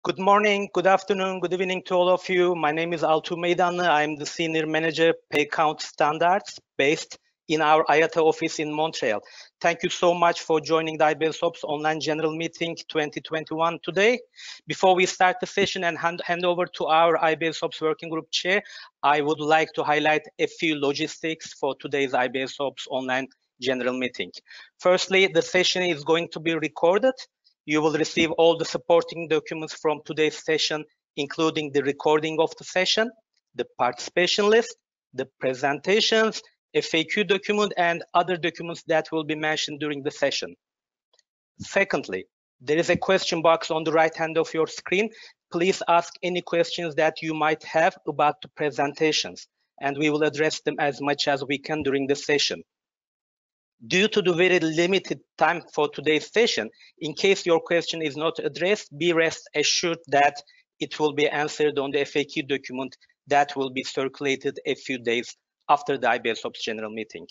Good morning, good afternoon, good evening to all of you. My name is Altuğ Meydanlı. I'm the Senior Manager, Pay Count Standards, based in our Iata office in Montreal. Thank you so much for joining the IBS OPS Online General Meeting 2021 today. Before we start the session and hand over to our IBS OPS Working Group Chair, I would like to highlight a few logistics for today's IBS OPS Online General Meeting. Firstly, the session is going to be recorded. You will receive all the supporting documents from today's session, including the recording of the session, the participation list, the presentations, FAQ document, and other documents that will be mentioned during the session. Secondly, there is a question box on the right hand of your screen. Please ask any questions that you might have about the presentations, and we will address them as much as we can during the session. Due to the very limited time for today's session, in case your question is not addressed, be rest assured that it will be answered on the FAQ document that will be circulated a few days after the IBS OPS General Meeting.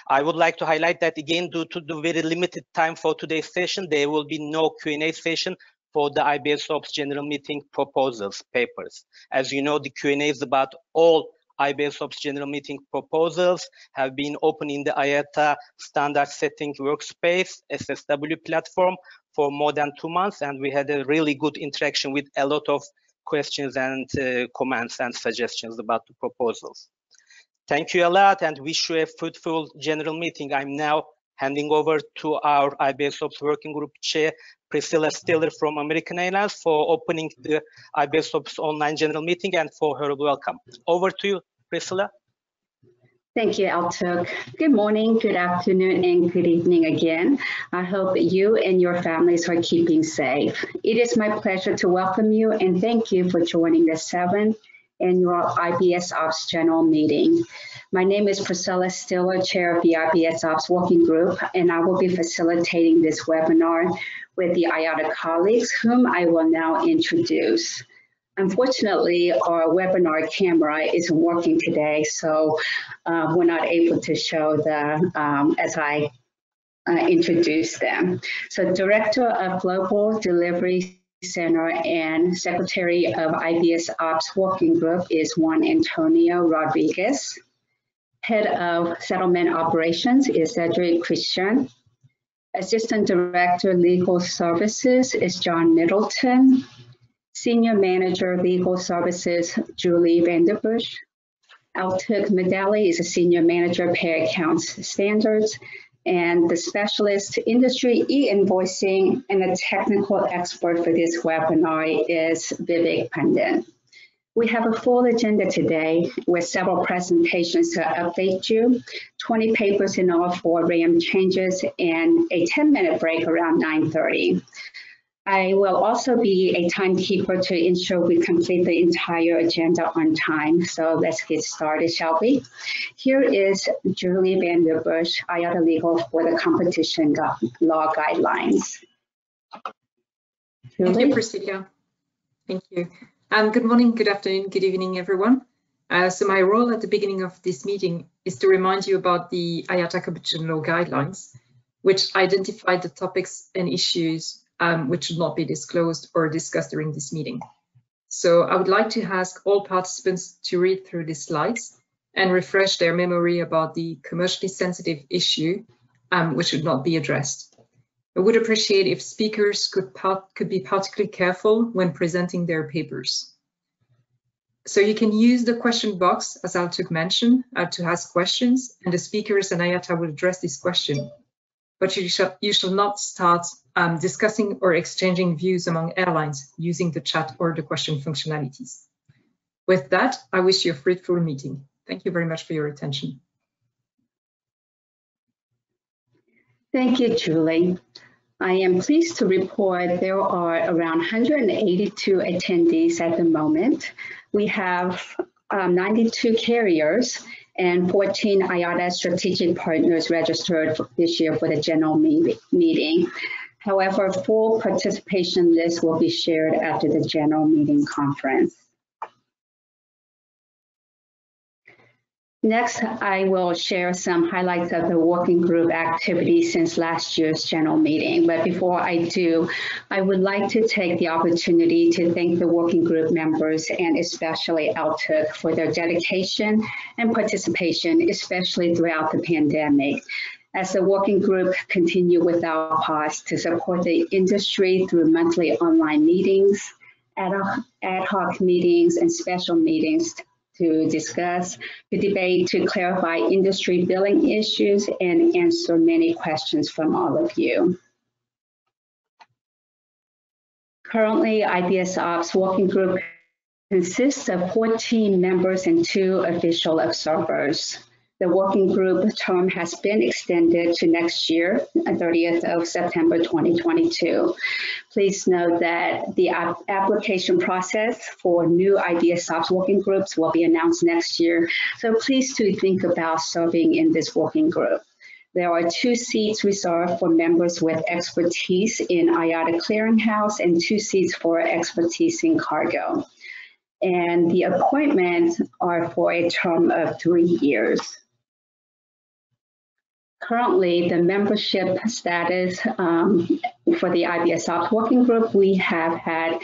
I would like to highlight that again, due to the very limited time for today's session, there will be no Q&A session for the IBS OPS General Meeting proposals papers. As you know, the Q&A is about all IBS OPS General Meeting proposals have been open in the Ayata standard setting workspace SSW platform for more than 2 months, and we had a really good interaction with a lot of questions and comments and suggestions about the proposals. Thank you a lot, and wish you a fruitful general meeting. I'm now handing over to our IBS OPS Working Group Chair, Priscilla Stiller from American Airlines, for opening the IBS OPS Online General Meeting and for her welcome. Over to you, Priscilla. Thank you, Altuğ. Good morning, good afternoon, and good evening again. I hope you and your families are keeping safe. It is my pleasure to welcome you and thank you for joining the 7th Annual IBS OPS General Meeting. My name is Priscilla Stiller, Chair of the IBS OPS Working Group, and I will be facilitating this webinar with the Ayat colleagues, whom I will now introduce. Unfortunately, our webinar camera isn't working today, so we're not able to show the as I introduce them. So Director of Global Delivery Center and Secretary of IBS OPS Working Group is Juan Antonio Rodriguez. Head of Settlement Operations is Cedric Christian. Assistant Director Legal Services is John Middleton. Senior Manager Legal Services, Julie Vanderbush. Altuğ Medali is a Senior Manager Pay Accounts Standards, and the Specialist Industry E-Invoicing and a technical expert for this webinar is Vivek Pandit. We have a full agenda today with several presentations to update you, 20 papers in all for RAM changes, and a 10-minute break around 9:30. I will also be a timekeeper to ensure we complete the entire agenda on time. So let's get started, shall we? Here is Julie Vanderbush, Iata Legal, for the competition law guidelines. Thank you, Priscilla. Thank you. Good morning, good afternoon, good evening, everyone. So my role at the beginning of this meeting is to remind you about the Iata competition law guidelines, which identify the topics and issues which should not be disclosed or discussed during this meeting. So I would like to ask all participants to read through these slides and refresh their memory about the commercially sensitive issue which should not be addressed. I would appreciate if speakers could be particularly careful when presenting their papers. So you can use the question box, as Altuğ mentioned, to ask questions, and the speakers and Ayata will address this question. But you shall not start discussing or exchanging views among airlines using the chat or the question functionalities. With that, I wish you a fruitful meeting. Thank you very much for your attention. Thank you, Julie. I am pleased to report there are around 182 attendees at the moment. We have 92 carriers and 14 IATA strategic partners registered this year for the general meeting. However, full participation list will be shared after the general meeting conference. Next, I will share some highlights of the working group activities since last year's general meeting. But before I do, I would like to take the opportunity to thank the working group members and especially Altuk for their dedication and participation, especially throughout the pandemic. As the working group continue without pause to support the industry through monthly online meetings, ad hoc meetings, and special meetings to discuss, to debate, to clarify industry billing issues, and answer many questions from all of you. Currently, IBS Ops Working Group consists of 14 members and 2 official observers. The working group term has been extended to next year, 30th of September 2022. Please note that the application process for new IBS Ops working groups will be announced next year, so please do think about serving in this working group. There are 2 seats reserved for members with expertise in Iata Clearinghouse and 2 seats for expertise in cargo. And the appointments are for a term of 3 years. Currently, the membership status for the IBS Ops Working Group, we have had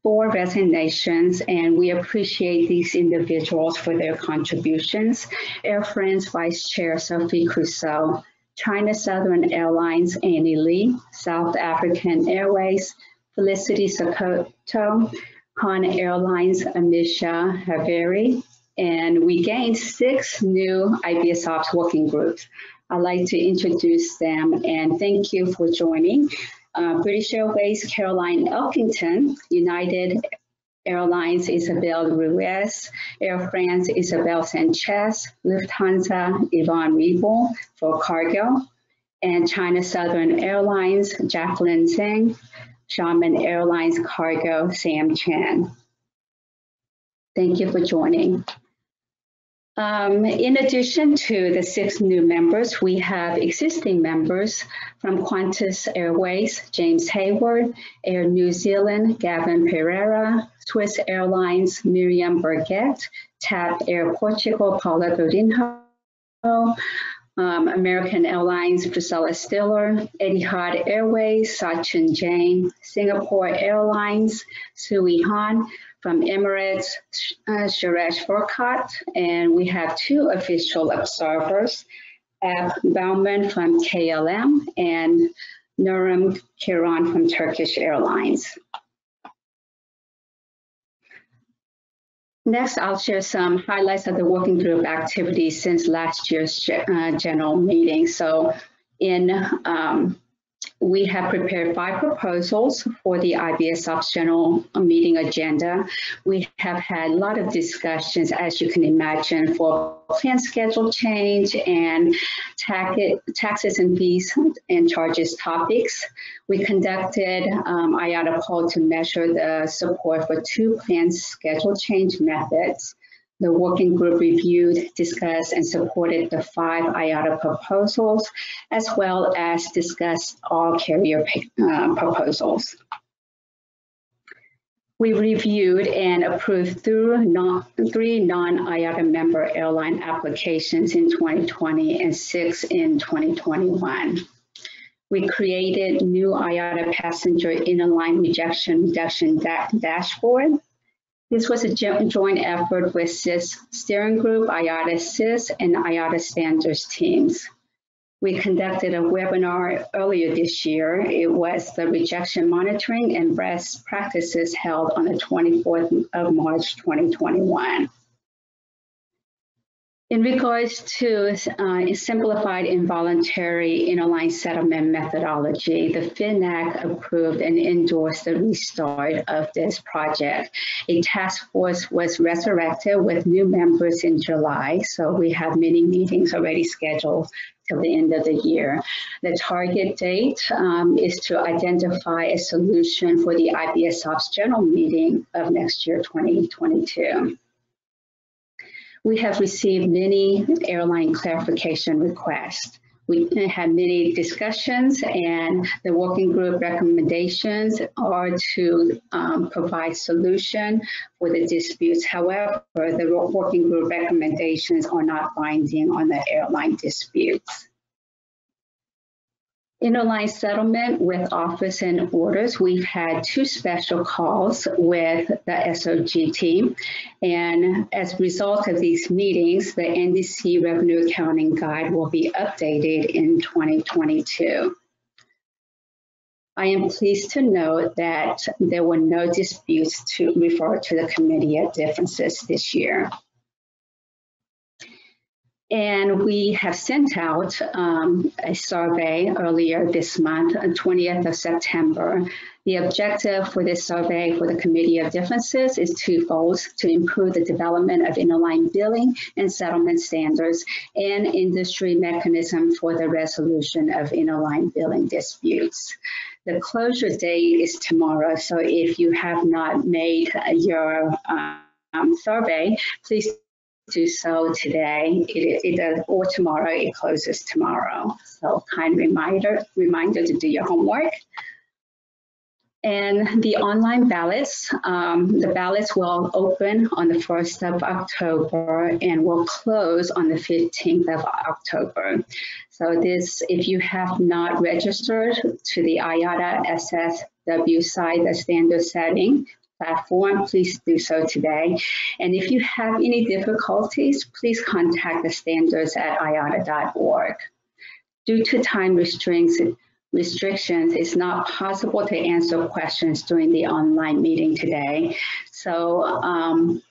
4 resignations, and we appreciate these individuals for their contributions. Air France Vice Chair Sophie Crusoe, China Southern Airlines Annie Lee, South African Airways Felicity Sokoto, Han Airlines Amisha Haveri, and we gained 6 new IBS Ops working groups. I'd like to introduce them and thank you for joining. British Airways Caroline Elkington, United Airlines Isabel Ruiz, Air France Isabel Sanchez, Lufthansa Yvonne Riebel for cargo, and China Southern Airlines Jacqueline Zhang, Xiamen Airlines Cargo Sam Chan. Thank you for joining. In addition to the 6 new members, we have existing members from Qantas Airways, James Hayward, Air New Zealand, Gavin Pereira, Swiss Airlines, Miriam Burgett, TAP Air Portugal, Paula Godinho, American Airlines, Priscilla Stiller, Etihad Airways, Sachin Jain, Singapore Airlines, Sui Han, from Emirates, Suresh Furkat, and we have 2 official observers, Ab Bauman from KLM and Nurum Kiran from Turkish Airlines. Next, I'll share some highlights of the working group activities since last year's general meeting. So we have prepared 5 proposals for the IBS Ops General Meeting agenda. We have had a lot of discussions, as you can imagine, for plan schedule change and taxes and fees and charges topics. We conducted Iata poll to measure the support for 2 plan schedule change methods. The working group reviewed, discussed, and supported the 5 Iata proposals, as well as discussed all carrier proposals. We reviewed and approved 3 non-Iata member airline applications in 2020 and 6 in 2021. We created new Iata passenger in-line rejection reduction dashboard. This was a joint effort with CIS Steering Group, Iata CIS, and Iata Standards teams. We conducted a webinar earlier this year. It was the Rejection Monitoring and Best Practices held on the 24th of March, 2021. In regards to simplified involuntary interline settlement methodology, the FINAC approved and endorsed the restart of this project. A task force was resurrected with new members in July, so we have many meetings already scheduled till the end of the year. The target date is to identify a solution for the IBS Ops General Meeting of next year, 2022. We have received many airline clarification requests. We had many discussions, and the working group recommendations are to provide solution for the disputes. However, the working group recommendations are not binding on the airline disputes. Interline settlement with offers and orders. We've had 2 special calls with the SOG team. And as a result of these meetings, the NDC Revenue Accounting Guide will be updated in 2022. I am pleased to note that there were no disputes to refer to the Committee of Differences this year. And we have sent out a survey earlier this month, on 20th of September. The objective for this survey for the Committee of Differences is twofold: to improve the development of interline billing and settlement standards and industry mechanism for the resolution of interline billing disputes. The closure date is tomorrow, so if you have not made your survey, please do so today or tomorrow. It closes tomorrow. So kind reminder to do your homework. And the online ballots, the ballots will open on the 1st of October and will close on the 15th of October. So this, if you have not registered to the Iata SSW site, the standard setting platform, please do so today. And if you have any difficulties, please contact the standards at iata.org. Due to time restrictions, it's not possible to answer questions during the online meeting today. So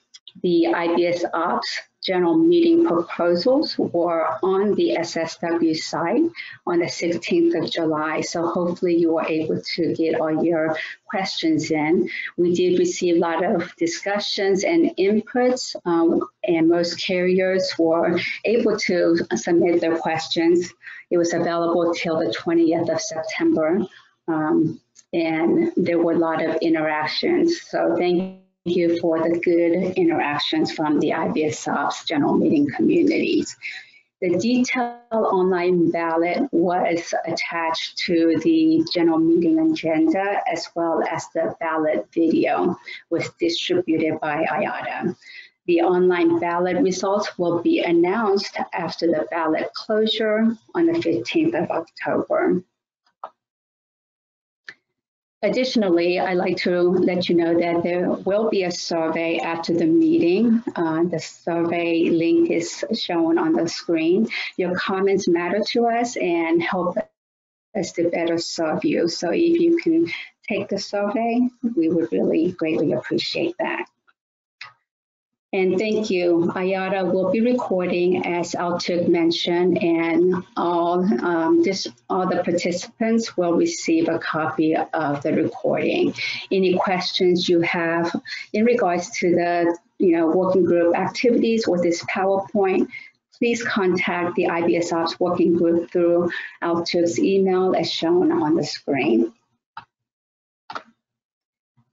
the IBS OPS General Meeting proposals were on the SSW site on the 16th of July. So hopefully you were able to get all your questions in. We did receive a lot of discussions and inputs, and most carriers were able to submit their questions. It was available till the 20th of September, and there were a lot of interactions. So thank you for the good interactions from the IBS OPS General Meeting communities. The detailed online ballot was attached to the General Meeting agenda, as well as the ballot video was distributed by Ayat. The online ballot results will be announced after the ballot closure on the 15th of October. Additionally, I'd like to let you know that there will be a survey after the meeting. The survey link is shown on the screen. Your comments matter to us and help us to better serve you. So if you can take the survey, we would really greatly appreciate that. And thank you. Iata will be recording, as Altuk mentioned, and all the participants will receive a copy of the recording. Any questions you have in regards to the working group activities with this PowerPoint, please contact the IBS OPS working group through Altuk's email as shown on the screen.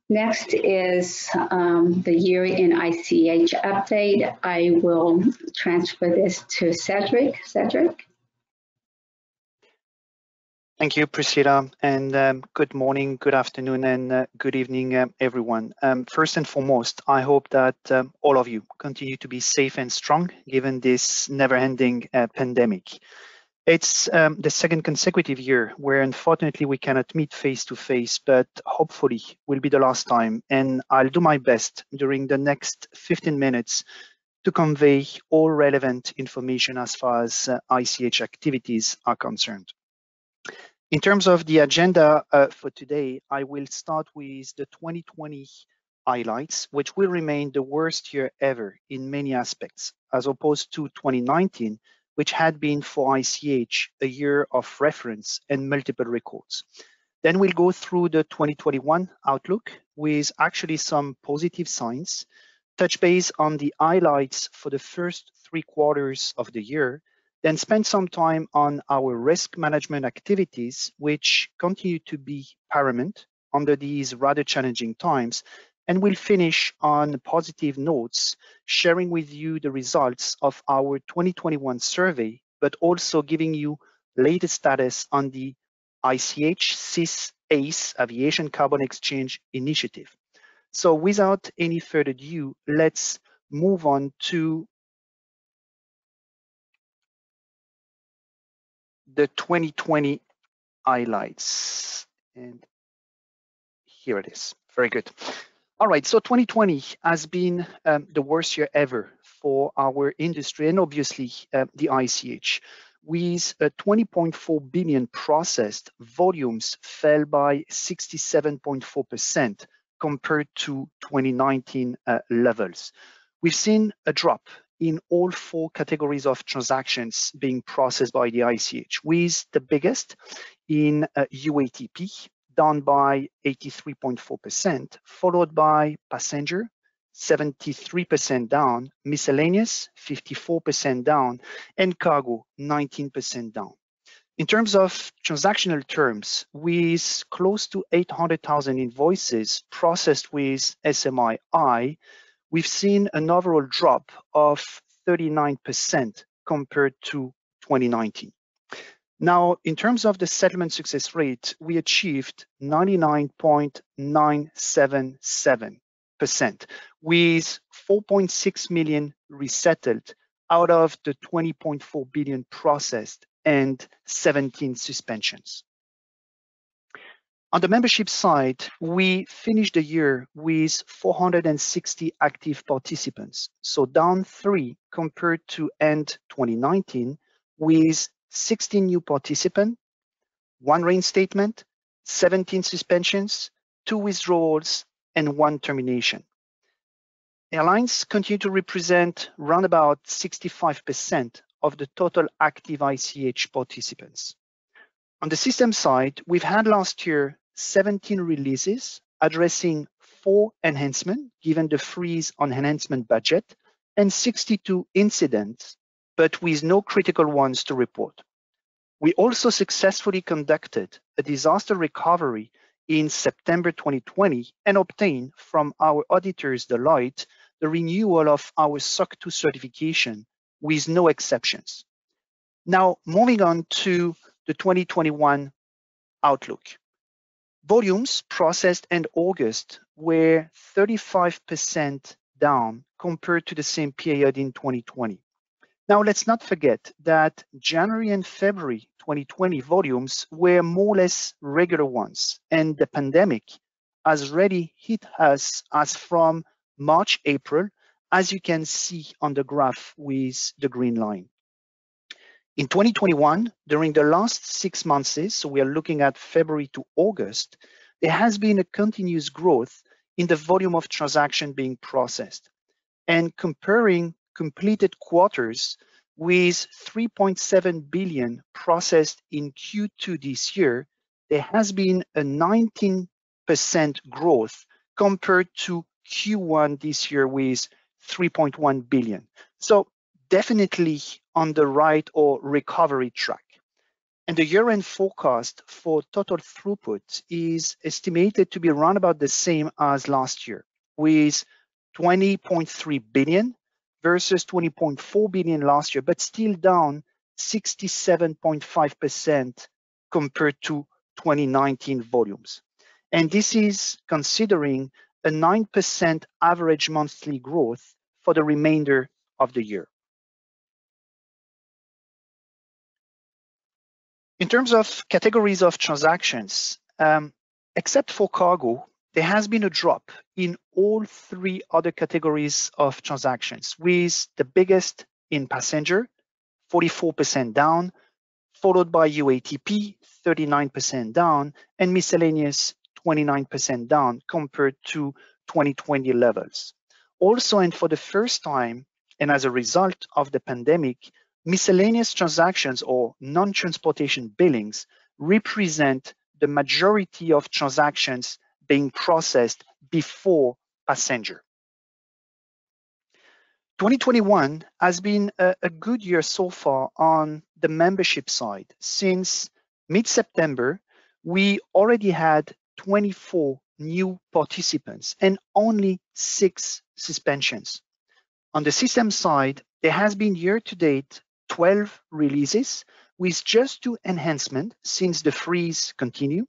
Next is the year in ICH update. I will transfer this to Cedric. Cedric? Thank you, Priscilla, and good morning, good afternoon, and good evening, everyone. First and foremost, I hope that all of you continue to be safe and strong given this never-ending pandemic. It's the second consecutive year where unfortunately we cannot meet face-to-face, but hopefully will be the last time. And I'll do my best during the next 15 minutes to convey all relevant information as far as ICH activities are concerned. In terms of the agenda for today, I will start with the 2020 highlights, which will remain the worst year ever in many aspects, as opposed to 2019, which had been for ICH a year of reference and multiple records. Then we'll go through the 2021 outlook with actually some positive signs, touch base on the highlights for the first 3 quarters of the year, then spend some time on our risk management activities, which continue to be paramount under these rather challenging times. And we'll finish on positive notes, sharing with you the results of our 2021 survey, but also giving you latest status on the ICH CIS ACE Aviation Carbon Exchange Initiative. So without any further ado, let's move on to the 2020 highlights. And here it is. Very good. All right, so 2020 has been the worst year ever for our industry and obviously the ICH. With 20.4 billion processed, volumes fell by 67.4% compared to 2019 levels. We've seen a drop in all four categories of transactions being processed by the ICH, with the biggest in UATP, down by 83.4%, followed by passenger, 73% down, miscellaneous, 54% down, and cargo, 19% down. In terms of transactional terms, with close to 800,000 invoices processed with SMI, we've seen an overall drop of 39% compared to 2019. Now, in terms of the settlement success rate, we achieved 99.977%, with 4.6 million resettled out of the 20.4 billion processed and 17 suspensions. On the membership side, we finished the year with 460 active participants, so down 3 compared to end 2019, with 16 new participants, 1 reinstatement, 17 suspensions, 2 withdrawals, and 1 termination. Airlines continue to represent around about 65% of the total active ICH participants. On the system side, we've had last year 17 releases addressing 4 enhancements given the freeze on enhancement budget and 62 incidents, but with no critical ones to report. We also successfully conducted a disaster recovery in September 2020 and obtained from our auditors, Deloitte, the renewal of our SOC 2 certification with no exceptions. Now, moving on to the 2021 outlook. Volumes processed in August were 35% down compared to the same period in 2020. Now, let's not forget that January and February 2020 volumes were more or less regular ones, and the pandemic has already hit us as from March, April, as you can see on the graph with the green line. In 2021, during the last 6 months, so we are looking at February to August, there has been a continuous growth in the volume of transaction being processed. And comparing completed quarters with 3.7 billion processed in Q2 this year, there has been a 19% growth compared to Q1 this year with 3.1 billion. So definitely on the right or recovery track. And the year-end forecast for total throughput is estimated to be around about the same as last year, with 20.3 billion versus 20.4 billion last year, but still down 67.5% compared to 2019 volumes. And this is considering a 9% average monthly growth for the remainder of the year. In terms of categories of transactions, except for cargo, there has been a drop in all 3 other categories of transactions, with the biggest in passenger, 44% down, followed by UATP, 39% down, and miscellaneous, 29% down compared to 2020 levels. Also, and for the first time, and as a result of the pandemic, miscellaneous transactions or non-transportation billings represent the majority of transactions being processed before passenger. 2021 has been a good year so far on the membership side. Since mid-September, we already had 24 new participants and only 6 suspensions. On the system side, there has been year-to-date 12 releases with just 2 enhancements since the freeze continue,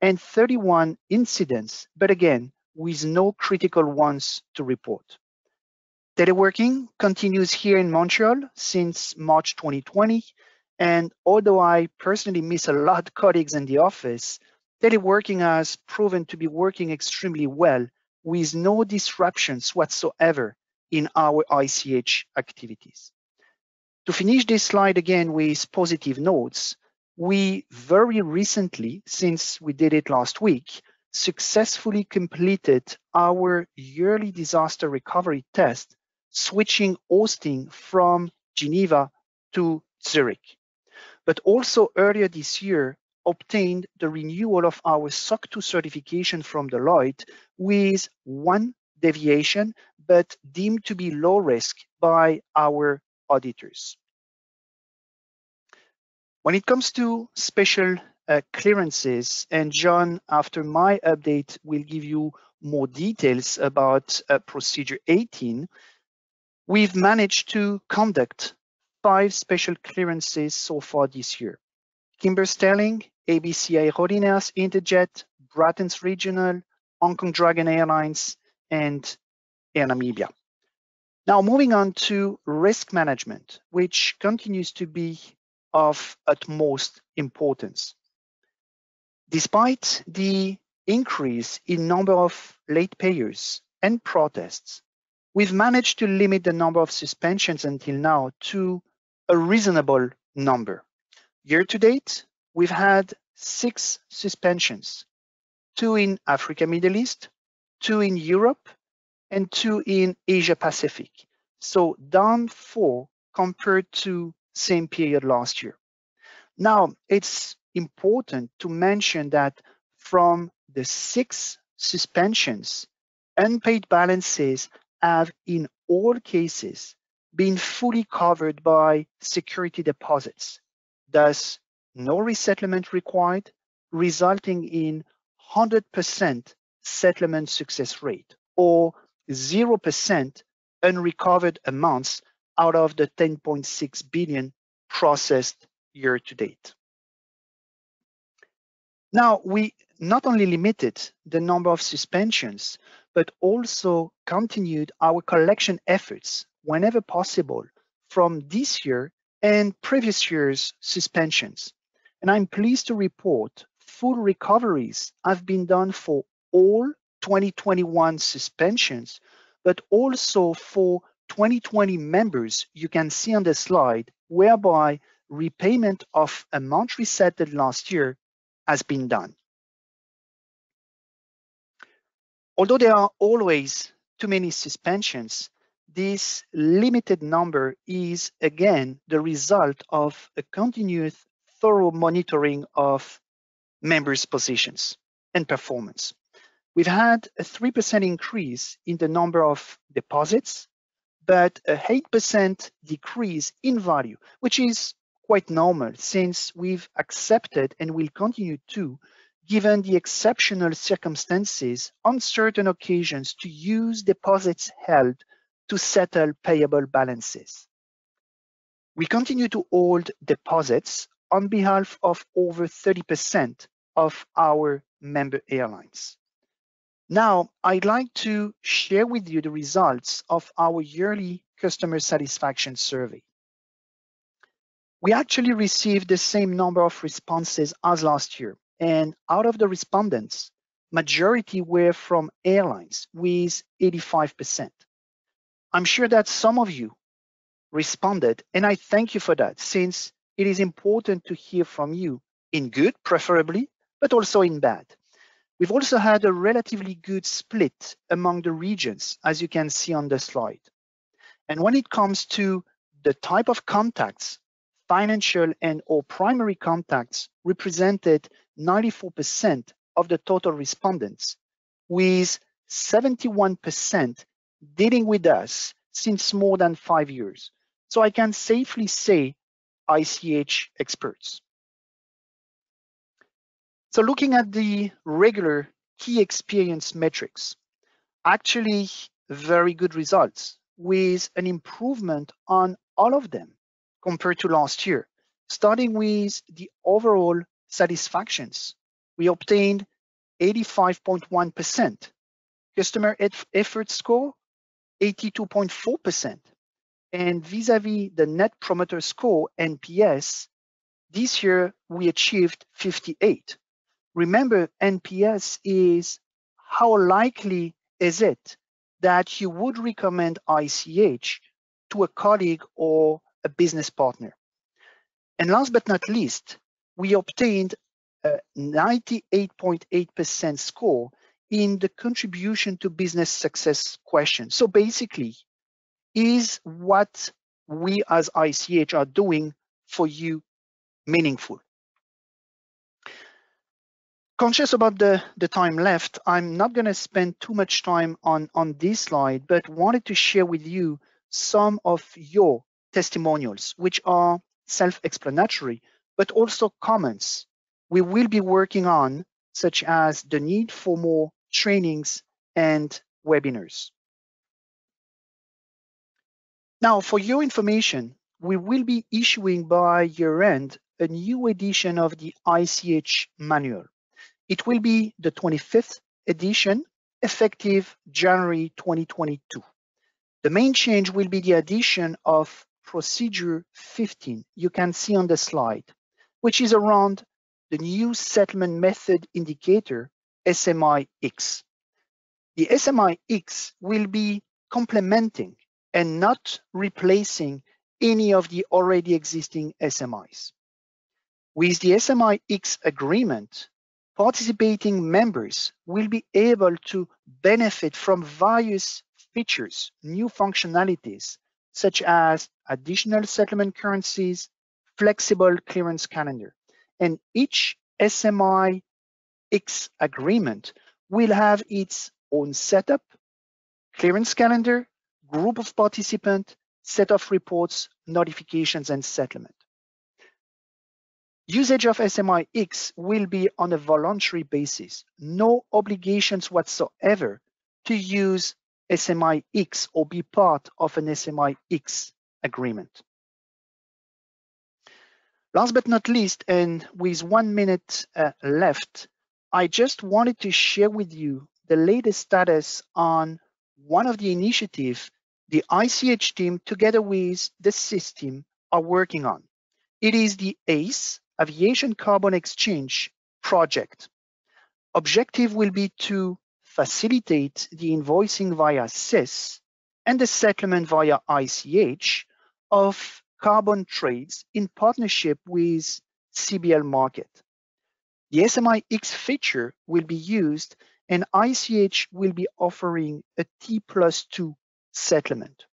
and 31 incidents, but again, with no critical ones to report. Teleworking continues here in Montreal since March 2020, and although I personally miss a lot of colleagues in the office, teleworking has proven to be working extremely well with no disruptions whatsoever in our ICH activities. To finish this slide again with positive notes, we very recently, since we did it last week, successfully completed our yearly disaster recovery test, switching hosting from Geneva to Zurich. But also earlier this year, obtained the renewal of our SOC 2 certification from Deloitte with 1 deviation, but deemed to be low risk by our auditors. When it comes to special clearances, and John, after my update, will give you more details about Procedure 18, we've managed to conduct 5 special clearances so far this year. Kimber Sterling, ABC Aerolíneas, Interjet, Bratain's Regional, Hong Kong Dragon Airlines, and Air Namibia. Now moving on to risk management, which continues to be of utmost importance. Despite the increase in number of late payers and protests, we've managed to limit the number of suspensions until now to a reasonable number. Year to date, we've had 6 suspensions, 2 in Africa, Middle East, 2 in Europe, and 2 in Asia Pacific. So down 4 compared to same period last year. Now, it's important to mention that from the 6 suspensions, unpaid balances have in all cases been fully covered by security deposits, thus no resettlement required, resulting in 100% settlement success rate or 0% unrecovered amounts out of the 10.6 billion processed year to date. Now, we not only limited the number of suspensions, but also continued our collection efforts whenever possible from this year and previous year's suspensions. And I'm pleased to report full recoveries have been done for all 2021 suspensions, but also for 2020 members you can see on the slide, whereby repayment of amount resettled last year has been done. Although there are always too many suspensions, this limited number is again the result of a continuous thorough monitoring of members' positions and performance. We've had a 3% increase in the number of deposits, but a 8% decrease in value, which is quite normal since we've accepted and will continue to, given the exceptional circumstances on certain occasions, to use deposits held to settle payable balances. We continue to hold deposits on behalf of over 30% of our member airlines. Now, I'd like to share with you the results of our yearly customer satisfaction survey. We actually received the same number of responses as last year, and out of the respondents, majority were from airlines with 85%. I'm sure that some of you responded, and I thank you for that, since it is important to hear from you in good, preferably, but also in bad. We've also had a relatively good split among the regions, as you can see on the slide. And when it comes to the type of contacts, financial and or primary contacts represented 94% of the total respondents, with 71% dealing with us since more than 5 years. So I can safely say ICH experts. So looking at the regular key experience metrics, actually very good results with an improvement on all of them compared to last year, starting with the overall satisfactions. We obtained 85.1%, customer effort score 82.4%, and vis-a-vis the Net Promoter Score, NPS, this year we achieved 58. Remember, NPS is how likely is it that you would recommend ICH to a colleague or a business partner. And last but not least, we obtained a 98.8% score in the contribution to business success question. So basically, is what we as ICH are doing for you meaningful? Conscious about the time left, I'm not going to spend too much time on this slide, but wanted to share with you some of your testimonials, which are self-explanatory, but also comments we will be working on, such as the need for more trainings and webinars. Now, for your information, we will be issuing by year-end a new edition of the ICH manual. It will be the 25th edition, effective January 2022. The main change will be the addition of procedure 15, you can see on the slide, which is around the new settlement method indicator, SMI-X. The SMI-X will be complementing and not replacing any of the already existing SMIs. With the SMI-X agreement, participating members will be able to benefit from various features, new functionalities, such as additional settlement currencies, flexible clearance calendar. And each SMI-X agreement will have its own setup, clearance calendar, group of participants, set of reports, notifications, and settlement. Usage of SMI-X will be on a voluntary basis, no obligations whatsoever to use SMI-X or be part of an SMI-X agreement. Last but not least, and with 1 minute left, I just wanted to share with you the latest status on one of the initiatives the ICH team together with the SIS team are working on. It is the ACE, Aviation Carbon Exchange project. Objective will be to facilitate the invoicing via SIS and the settlement via ICH of carbon trades in partnership with CBL Market. The SMI-X feature will be used and ICH will be offering a T+2 settlement.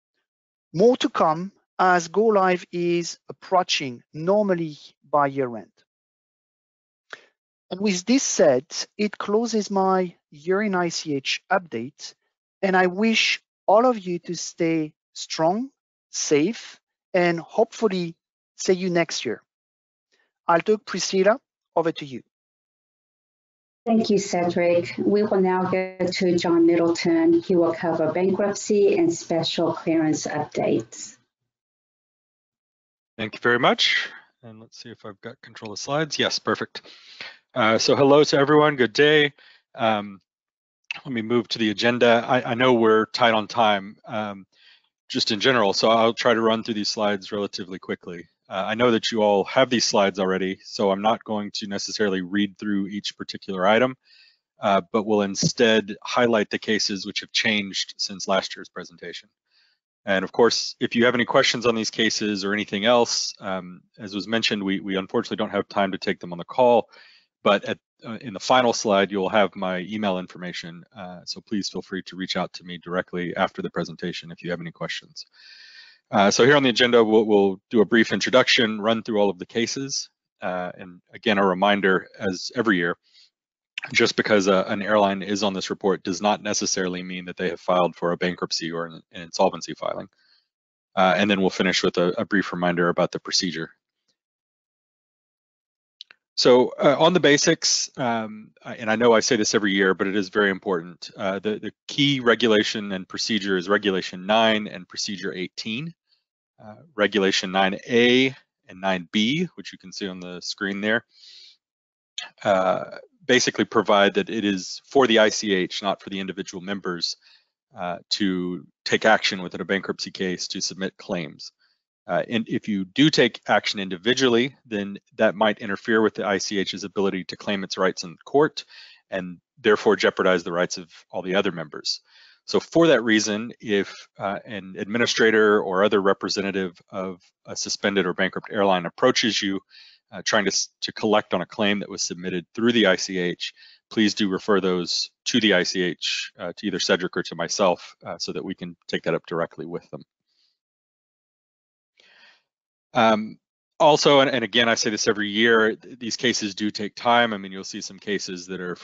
More to come as go live is approaching normally by year end. And with this said, it closes my year in ICH update, and I wish all of you to stay strong, safe, and hopefully see you next year. I'll talk Priscilla, over to you. Thank you, Cedric. We will now go to John Middleton. He will cover bankruptcy and special clearance updates. Thank you very much. And let's see if I've got control of slides. Yes, perfect. So hello to everyone, good day. Let me move to the agenda. I know we're tight on time, just in general, so I'll try to run through these slides relatively quickly. I know that you all have these slides already, so I'm not going to necessarily read through each particular item, but will instead highlight the cases which have changed since last year's presentation. And of course, if you have any questions on these cases or anything else, as was mentioned, we unfortunately don't have time to take them on the call, but in the final slide, you'll have my email information. So please feel free to reach out to me directly after the presentation if you have any questions. So here on the agenda, we'll do a brief introduction, run through all of the cases. And again, a reminder, as every year, just because an airline is on this report does not necessarily mean that they have filed for a bankruptcy or an insolvency filing. And then we'll finish with a brief reminder about the procedure. So on the basics, and I know I say this every year, but it is very important. The key regulation and procedure is Regulation 9 and Procedure 18. Regulation 9A and 9B, which you can see on the screen there, basically provide that it is for the ICH, not for the individual members, to take action within a bankruptcy case to submit claims. And if you do take action individually, then that might interfere with the ICH's ability to claim its rights in court and therefore jeopardize the rights of all the other members. So for that reason, if an administrator or other representative of a suspended or bankrupt airline approaches you trying to collect on a claim that was submitted through the ICH, please do refer those to the ICH, to either Cedric or to myself, so that we can take that up directly with them. Also, and again, I say this every year, these cases do take time. I mean, you'll see some cases that are,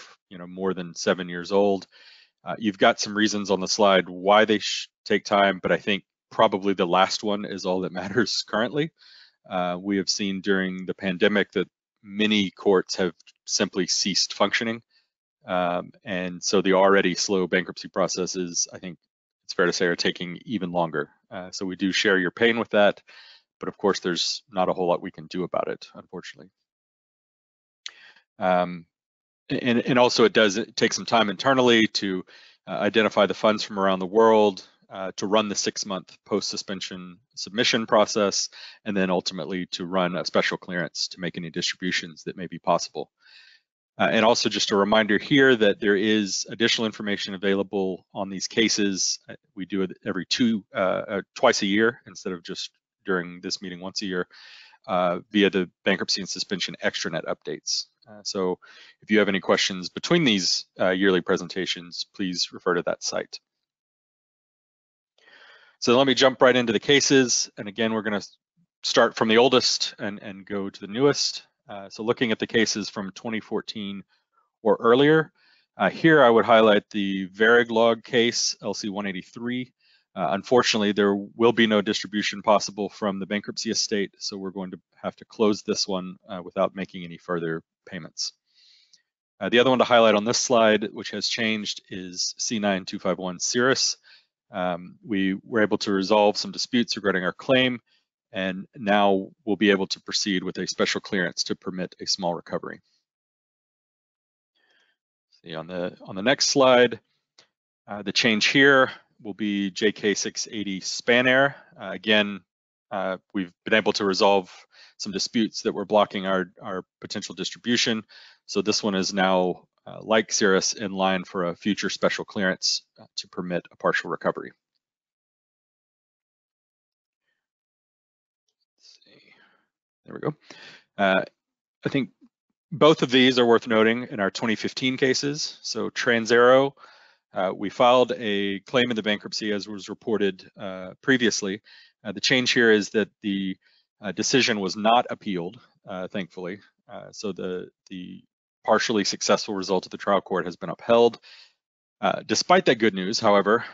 more than 7 years old. You've got some reasons on the slide why they take time, but I think probably the last one is all that matters currently. We have seen during the pandemic that many courts have simply ceased functioning. And so the already slow bankruptcy processes, I think it's fair to say, are taking even longer. So we do share your pain with that, but of course there's not a whole lot we can do about it, unfortunately. And also it does take some time internally to identify the funds from around the world, to run the 6-month post-suspension submission process, and then ultimately to run a special clearance to make any distributions that may be possible. And also just a reminder here that there is additional information available on these cases. We do it every twice a year instead of just during this meeting once a year, via the bankruptcy and suspension extranet updates. So if you have any questions between these yearly presentations, please refer to that site. So let me jump right into the cases. And again, we're going to start from the oldest and go to the newest. So looking at the cases from 2014 or earlier, here I would highlight the Variglog case, LC 183. Unfortunately, there will be no distribution possible from the bankruptcy estate, so we're going to have to close this one without making any further payments. The other one to highlight on this slide, which has changed, is C9251 Cirrus. We were able to resolve some disputes regarding our claim, and now we'll be able to proceed with a special clearance to permit a small recovery. See on the next slide, the change here will be JK680 Spanair. Again, we've been able to resolve some disputes that were blocking our potential distribution. So this one is now, like Cirrus, in line for a future special clearance to permit a partial recovery. Let's see. There we go. I think both of these are worth noting in our 2015 cases. So Transaero, we filed a claim in the bankruptcy as was reported previously. The change here is that the decision was not appealed, thankfully. So the partially successful result of the trial court has been upheld. Despite that good news, however,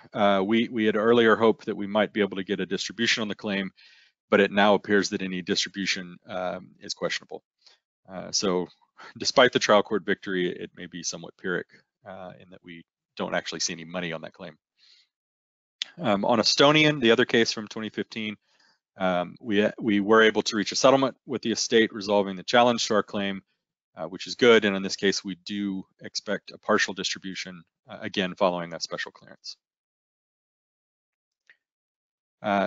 we had earlier hoped that we might be able to get a distribution on the claim, but it now appears that any distribution is questionable. So despite the trial court victory, it may be somewhat Pyrrhic in that we don't actually see any money on that claim. On Estonian, the other case from 2015, we were able to reach a settlement with the estate resolving the challenge to our claim, which is good. And in this case, we do expect a partial distribution, again, following a special clearance.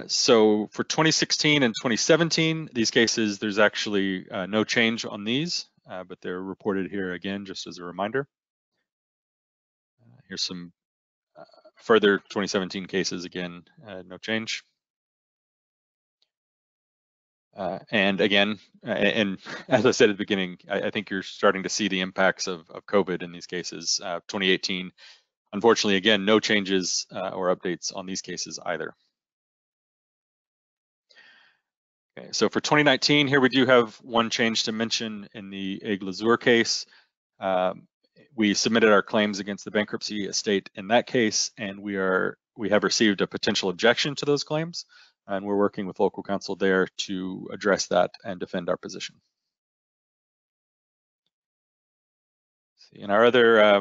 So for 2016 and 2017, these cases, there's actually no change on these, but they're reported here again, just as a reminder. Here's some further 2017 cases, again, no change. And again, and as I said at the beginning, I think you're starting to see the impacts of COVID in these cases. 2018, unfortunately, again, no changes or updates on these cases either. Okay, so for 2019, here we do have one change to mention in the Aigle-Azur case. We submitted our claims against the bankruptcy estate in that case, and we have received a potential objection to those claims, and we're working with local counsel there to address that and defend our position. See, and our other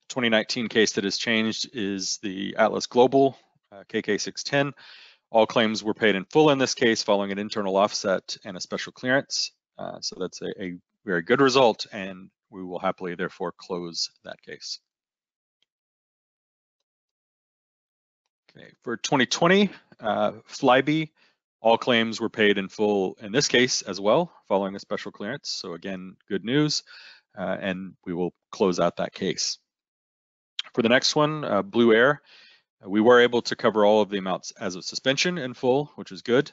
2019 case that has changed is the Atlas Global KK610. All claims were paid in full in this case following an internal offset and a special clearance. So that's a very good result, and we will happily therefore close that case. Okay, for 2020, Flybe, all claims were paid in full in this case as well, following a special clearance. So again, good news, and we will close out that case. For the next one, Blue Air, we were able to cover all of the amounts as of suspension in full, which is good.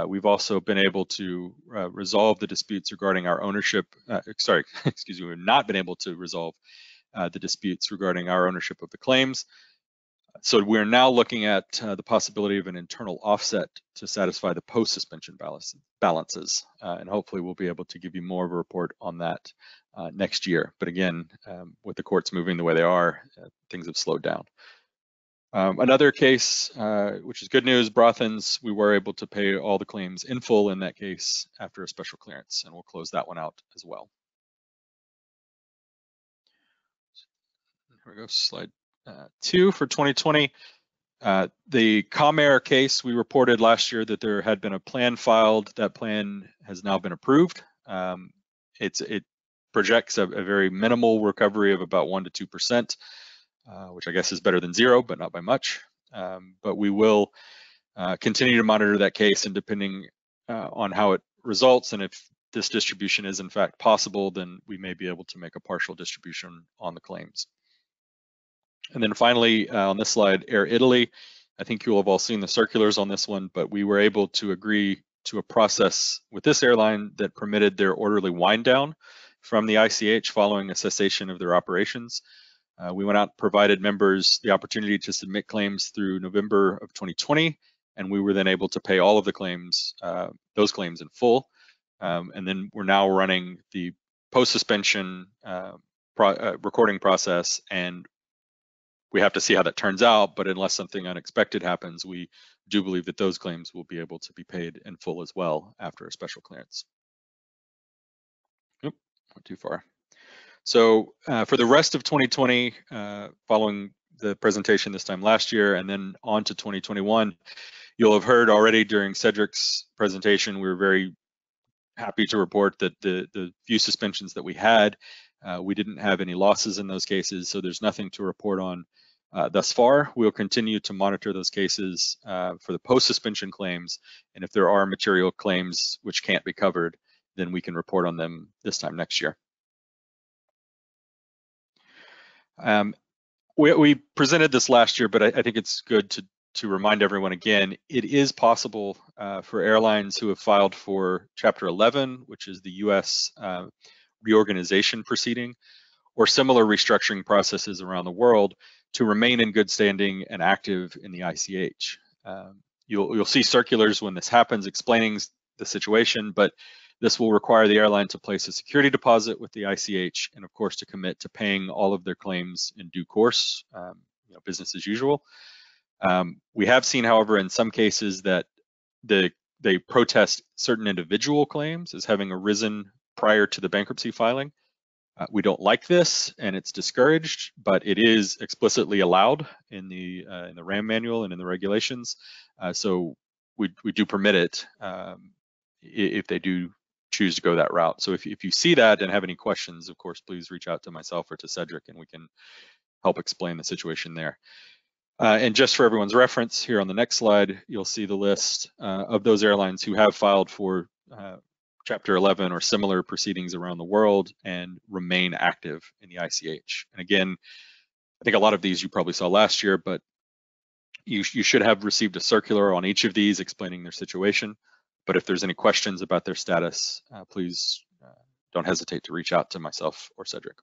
We've also been able to resolve the disputes regarding our ownership, excuse me, we've not been able to resolve the disputes regarding our ownership of the claims. So we're now looking at the possibility of an internal offset to satisfy the post-suspension balances, and hopefully we'll be able to give you more of a report on that next year. But again, with the courts moving the way they are, things have slowed down. Another case, which is good news, Brothans, we were able to pay all the claims in full in that case after a special clearance, and we'll close that one out as well. Here we go, slide 2 for 2020. The Comair case, we reported last year that there had been a plan filed. That plan has now been approved. It projects a very minimal recovery of about 1% to 2%. Which I guess is better than 0, but not by much. But we will continue to monitor that case, and depending on how it results, and if this distribution is in fact possible, then we may be able to make a partial distribution on the claims. And then finally, on this slide, Air Italy, I think you will have all seen the circulars on this one, but we were able to agree to a process with this airline that permitted their orderly wind down from the ICH following a cessation of their operations. We went out and provided members the opportunity to submit claims through November of 2020, and we were then able to pay all of the claims, those claims in full. And then we're now running the post-suspension recording process, and we have to see how that turns out, but unless something unexpected happens, we do believe that those claims will be able to be paid in full as well after a special clearance. Oop, went too far. So for the rest of 2020, following the presentation this time last year and then on to 2021, you'll have heard already during Cedric's presentation, we were very happy to report that the few suspensions that we had, we didn't have any losses in those cases, so there's nothing to report on thus far. We'll continue to monitor those cases for the post-suspension claims, and if there are material claims which can't be covered, then we can report on them this time next year. We presented this last year, but I think it's good to remind everyone again, it is possible for airlines who have filed for Chapter 11, which is the US reorganization proceeding, or similar restructuring processes around the world, to remain in good standing and active in the ICH. You'll see circulars when this happens explaining the situation, but this will require the airline to place a security deposit with the ICH, and of course to commit to paying all of their claims in due course, business as usual. We have seen, however, in some cases that they protest certain individual claims as having arisen prior to the bankruptcy filing. We don't like this, and it's discouraged, but it is explicitly allowed in the RAM manual and in the regulations. So we do permit it if they do choose to go that route. So if you see that and have any questions, of course, please reach out to myself or to Cedric, and we can help explain the situation there. And just for everyone's reference, here on the next slide, you'll see the list of those airlines who have filed for Chapter 11 or similar proceedings around the world and remain active in the ICH. And again, I think a lot of these you probably saw last year, but you should have received a circular on each of these explaining their situation. But if there's any questions about their status, please don't hesitate to reach out to myself or Cedric.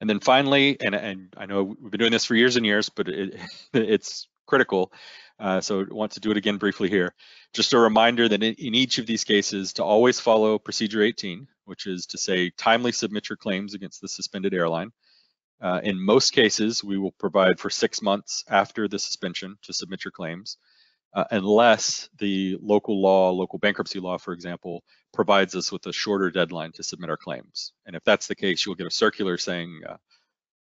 And then finally, and I know we've been doing this for years and years, but it's critical, so I want to do it again briefly here. Just a reminder that in each of these cases to always follow Procedure 18, which is to say timely submit your claims against the suspended airline. In most cases, we will provide for 6 months after the suspension to submit your claims. Unless the local bankruptcy law, for example, provides us with a shorter deadline to submit our claims. And if that's the case, you'll get a circular saying,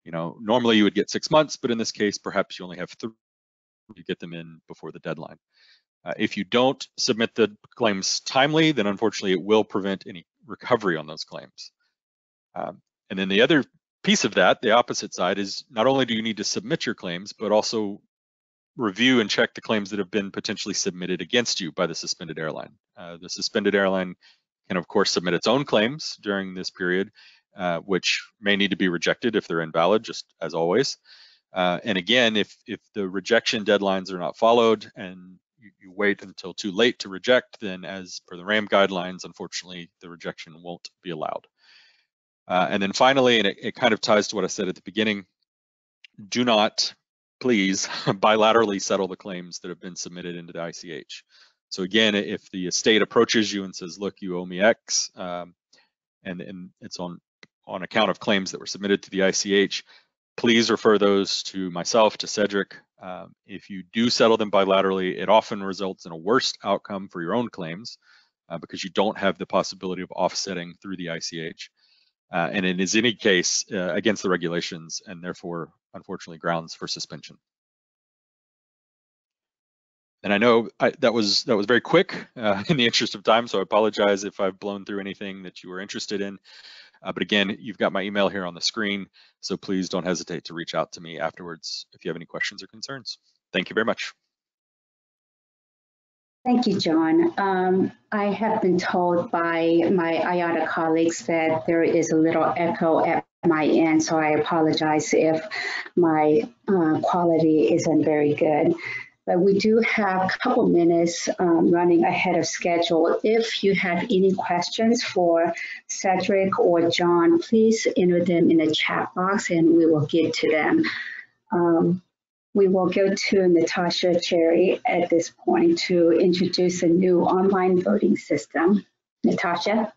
normally you would get 6 months, but in this case, perhaps you only have you get them in before the deadline. If you don't submit the claims timely, then unfortunately it will prevent any recovery on those claims. And then the other piece of that, the opposite side, is not only do you need to submit your claims, but also review and check the claims that have been potentially submitted against you by the suspended airline. The suspended airline can, of course, submit its own claims during this period, which may need to be rejected if they're invalid, just as always. And again, if the rejection deadlines are not followed and you wait until too late to reject, then as per the RAM guidelines, unfortunately, the rejection won't be allowed. And then finally, and it kind of ties to what I said at the beginning, do not, please, bilaterally settle the claims that have been submitted into the ICH. So again, if the estate approaches you and says, look, you owe me X, and it's on account of claims that were submitted to the ICH, please refer those to myself, to Cedric. If you do settle them bilaterally, it often results in a worse outcome for your own claims because you don't have the possibility of offsetting through the ICH. And it is in any case against the regulations and therefore, unfortunately, grounds for suspension. And I know that was very quick in the interest of time, so I apologize if I've blown through anything that you were interested in. But again, you've got my email here on the screen, so please don't hesitate to reach out to me afterwards if you have any questions or concerns. Thank you very much. Thank you, John. I have been told by my IATA colleagues that there is a little echo at my end, so I apologize if my quality isn't very good. But we do have a couple minutes running ahead of schedule. If you have any questions for Cedric or John, please enter them in the chat box and we will get to them. We will go to Natasha Cherry at this point to introduce a new online voting system. Natasha?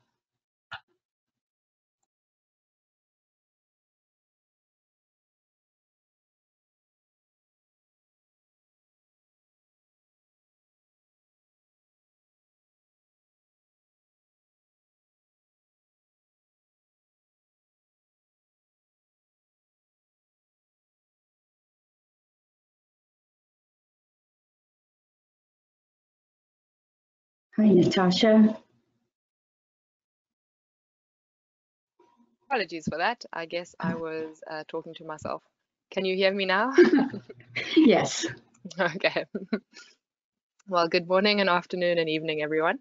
Hi, Natasha. Apologies for that. I guess I was talking to myself. Can you hear me now? Yes. Okay. Well, good morning and afternoon and evening, everyone.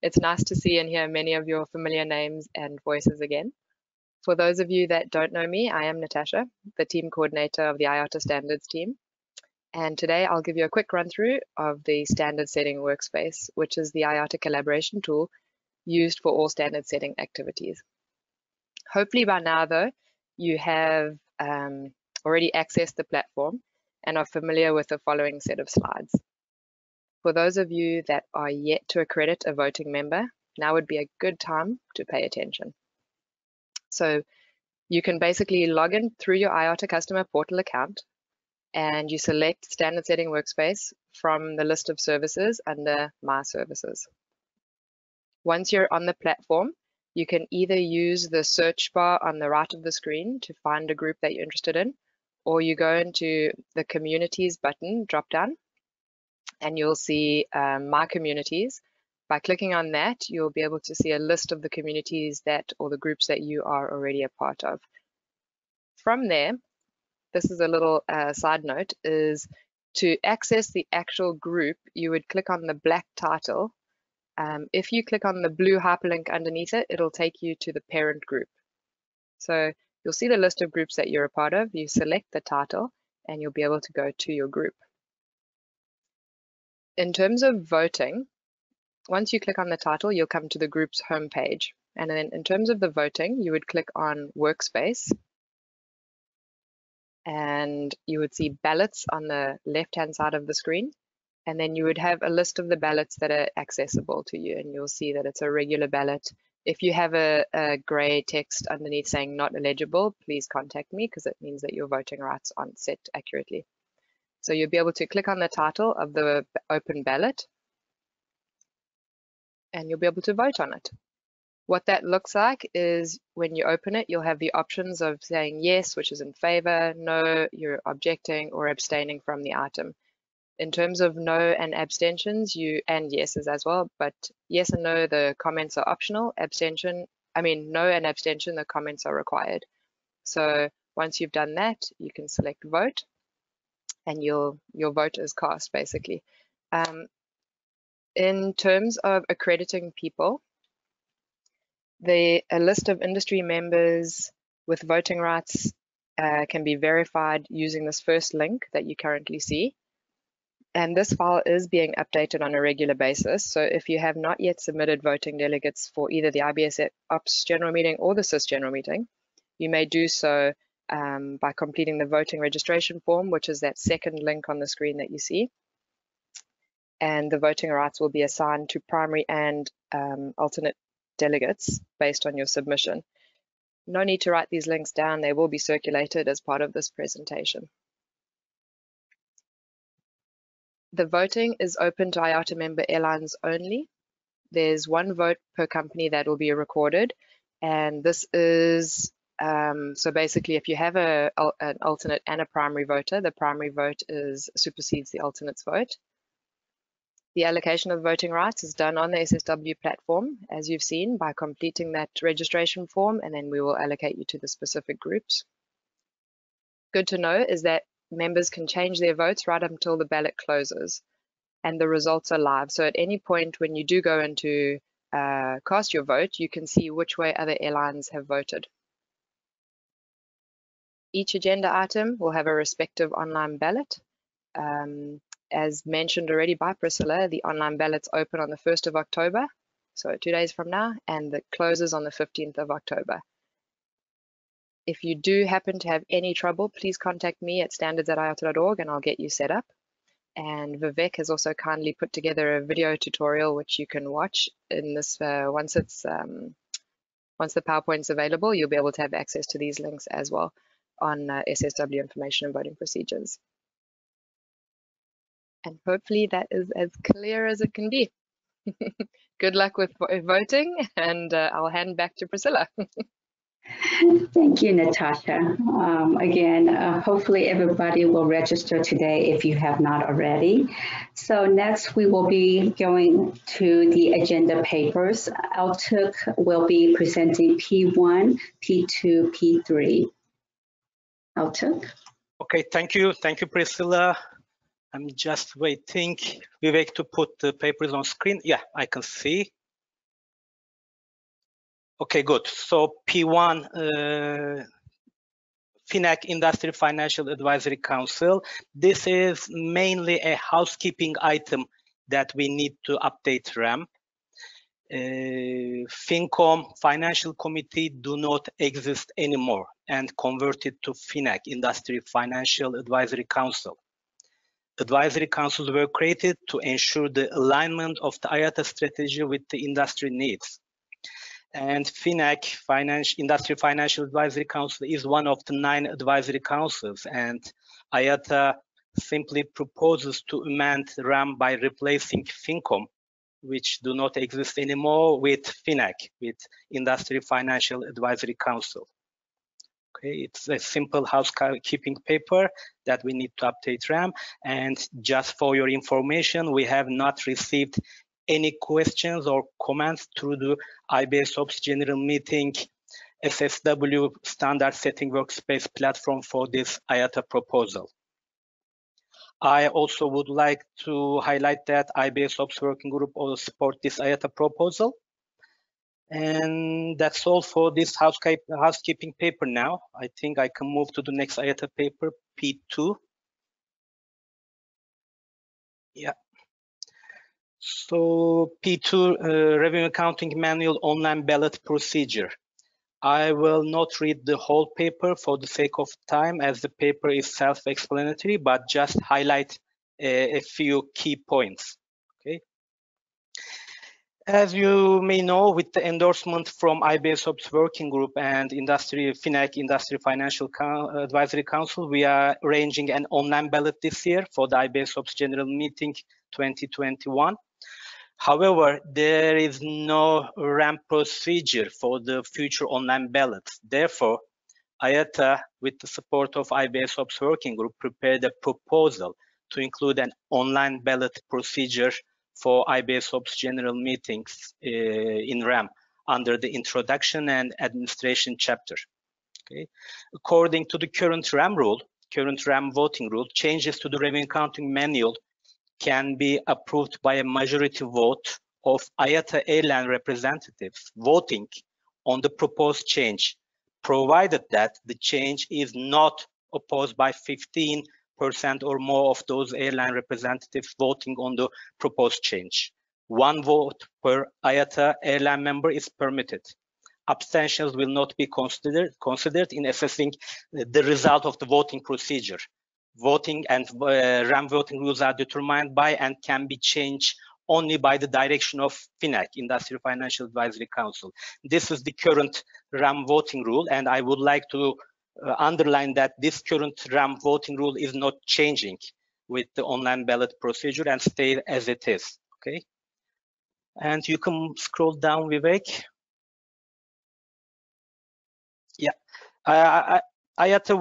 It's nice to see and hear many of your familiar names and voices again. For those of you that don't know me, I am Natasha, the team coordinator of the IATA standards team. And today I'll give you a quick run through of the standard setting workspace, which is the IATA collaboration tool used for all standard setting activities. Hopefully by now, though, you have already accessed the platform and are familiar with the following set of slides. For those of you that are yet to accredit a voting member, now would be a good time to pay attention. So you can basically log in through your IATA customer portal account and you select standard setting workspace from the list of services under My Services. Once you're on the platform, you can either use the search bar on the right of the screen to find a group that you're interested in, or you go into the Communities button drop-down, and you'll see My Communities. By clicking on that, you'll be able to see a list of the communities that, or the groups that you are already a part of. From there, this is a little side note, is to access the actual group, you would click on the black title. If you click on the blue hyperlink underneath it, it'll take you to the parent group. So you'll see the list of groups that you're a part of, you select the title, and you'll be able to go to your group. In terms of voting, once you click on the title, you'll come to the group's homepage. And then in terms of the voting, you would click on Workspace, and you would see ballots on the left-hand side of the screen. And then you would have a list of the ballots that are accessible to you, and you'll see that it's a regular ballot. If you have a gray text underneath saying not eligible, please contact me because it means that your voting rights aren't set accurately. So you'll be able to click on the title of the open ballot and you'll be able to vote on it. What that looks like is when you open it, you'll have the options of saying yes, which is in favor, no, you're objecting or abstaining from the item. In terms of no and abstentions, and yeses as well, but yes and no, the comments are optional. No and abstention, the comments are required. So once you've done that, you can select vote, and your vote is cast basically. In terms of accrediting people, a list of industry members with voting rights can be verified using this first link that you currently see. And this file is being updated on a regular basis. So if you have not yet submitted voting delegates for either the IBS OPS General Meeting or the SIS General Meeting, you may do so by completing the voting registration form, which is that second link on the screen that you see. And the voting rights will be assigned to primary and alternate delegates based on your submission. No need to write these links down. They will be circulated as part of this presentation. The voting is open to IATA member airlines only. There's one vote per company that will be recorded. And this is, so basically if you have an alternate and a primary voter, the primary vote supersedes the alternate's vote. The allocation of voting rights is done on the SSW platform, as you've seen, by completing that registration form, and then we will allocate you to the specific groups. Good to know is that members can change their votes right up until the ballot closes, and the results are live. So at any point when you do go into cast your vote, you can see which way other airlines have voted. Each agenda item will have a respective online ballot. As mentioned already by Priscilla, the online ballots open on the 1st of October, so 2 days from now, and it closes on the 15th of October. If you do happen to have any trouble, please contact me at standards@iata.org and I'll get you set up. And Vivek has also kindly put together a video tutorial which you can watch in this once the PowerPoint's available, you'll be able to have access to these links as well on SSW information and voting procedures. And hopefully that is as clear as it can be. Good luck with voting, and I'll hand back to Priscilla. Thank you, Natasha. Again, hopefully everybody will register today if you have not already. So next we will be going to the agenda papers. Altuk will be presenting P1, P2, P3. Altuk. Okay, thank you. Thank you, Priscilla. I'm just waiting, Vivek, to put the papers on screen. Yeah, I can see. Okay, good. So P1, FINAC Industry Financial Advisory Council. This is mainly a housekeeping item that we need to update RAM. FinCom Financial Committee do not exist anymore and converted to FINAC Industry Financial Advisory Council. Advisory councils were created to ensure the alignment of the IATA strategy with the industry needs. And FINAC, Industry Financial Advisory Council, is one of the 9 advisory councils, and IATA simply proposes to amend RAM by replacing FinCom, which do not exist anymore, with FINAC, with Industry Financial Advisory Council. Okay, it's a simple housekeeping paper that we need to update RAM. And just for your information, we have not received any questions or comments through the IBS OPS General Meeting SSW standard setting workspace platform for this IATA proposal. I also would like to highlight that IBS OPS Working Group also support this IATA proposal. And that's all for this housekeeping paper now. I think I can move to the next IATA paper, P2. Yeah. So P2, Revenue Accounting Manual Online Ballot Procedure. I will not read the whole paper for the sake of time, as the paper is self-explanatory, but just highlight a few key points. Okay. As you may know, with the endorsement from IBS OPS Working Group and FINAC Industry Financial Advisory Council, we are arranging an online ballot this year for the IBS OPS General Meeting 2021. However, there is no RAM procedure for the future online ballots. Therefore, IATA, with the support of IBS OPS Working Group, prepared a proposal to include an online ballot procedure for IBS OPS General Meetings in RAM under the Introduction and Administration chapter. Okay. According to the current RAM voting rule, changes to the revenue accounting manual can be approved by a majority vote of Iata airline representatives voting on the proposed change, provided that the change is not opposed by 15% or more of those airline representatives voting on the proposed change. One vote per Iata airline member is permitted. Abstentions will not be considered in assessing the result of the voting procedure. Voting and RAM voting rules are determined by and can be changed only by the direction of FINAC, Industrial Financial Advisory Council. This is the current RAM voting rule, and I would like to underline that this current RAM voting rule is not changing with the online ballot procedure and stay as it is. Okay, and you can scroll down, Vivek. Yeah, Ayata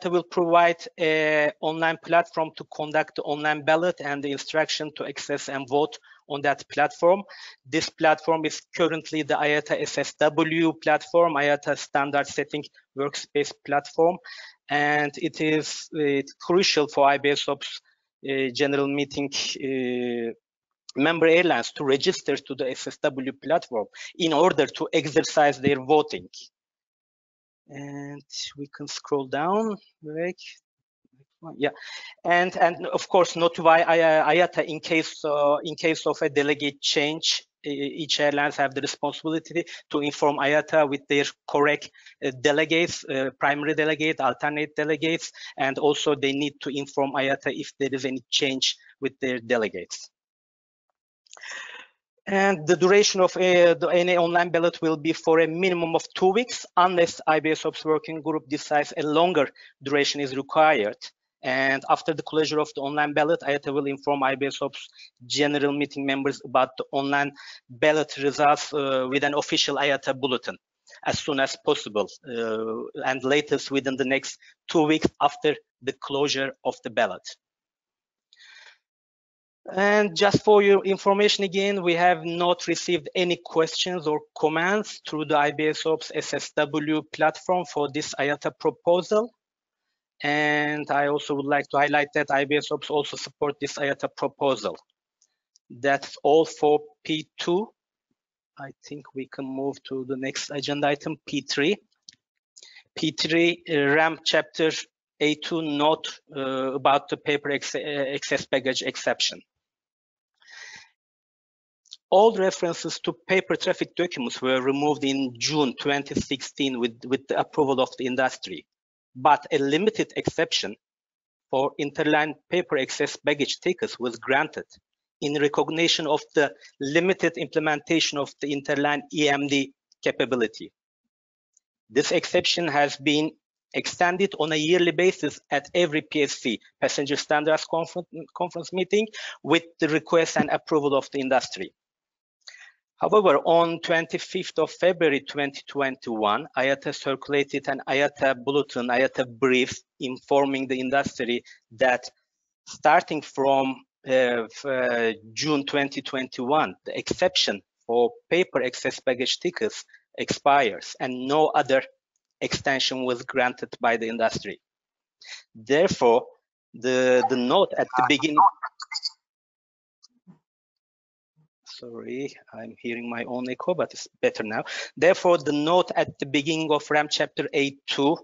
will provide an online platform to conduct the online ballot and the instruction to access and vote on that platform. This platform is currently the Iata SSW platform, Iata Standard Setting Workspace platform, and it's crucial for IBS OPS General Meeting member airlines to register to the SSW platform in order to exercise their voting. And we can scroll down, right? Yeah, and of course notify Ayata in case of a delegate change. Each airlines have the responsibility to inform Ayata with their correct delegates, primary delegate, alternate delegates, and also they need to inform Ayata if there is any change with their delegates. And the duration of any online ballot will be for a minimum of 2 weeks, unless IBS OPS working group decides a longer duration is required. And after the closure of the online ballot, Ayata will inform IBS OPS General Meeting members about the online ballot results with an official Ayata bulletin as soon as possible, and latest within the next 2 weeks after the closure of the ballot. And just for your information again, we have not received any questions or comments through the IBS OPS SSW platform for this Ayata proposal. And I also would like to highlight that IBS OPS also support this Ayata proposal. That's all for P2. I think we can move to the next agenda item, P3. P3, RAM chapter A2 note about the paper excess baggage exception. All references to paper traffic documents were removed in June 2016 with the approval of the industry, but a limited exception for interline paper excess baggage tickets was granted in recognition of the limited implementation of the interline EMD capability. This exception has been extended on a yearly basis at every PSC, Passenger Standards Conference meeting, with the request and approval of the industry. However, on 25th of February 2021, Ayata circulated an Ayata bulletin, Ayata brief, informing the industry that starting from June 2021, the exception for paper excess baggage tickets expires and no other extension was granted by the industry. Therefore, the note at the beginning. Sorry, I'm hearing my own echo, but it's better now. Therefore, the note at the beginning of RAM chapter A2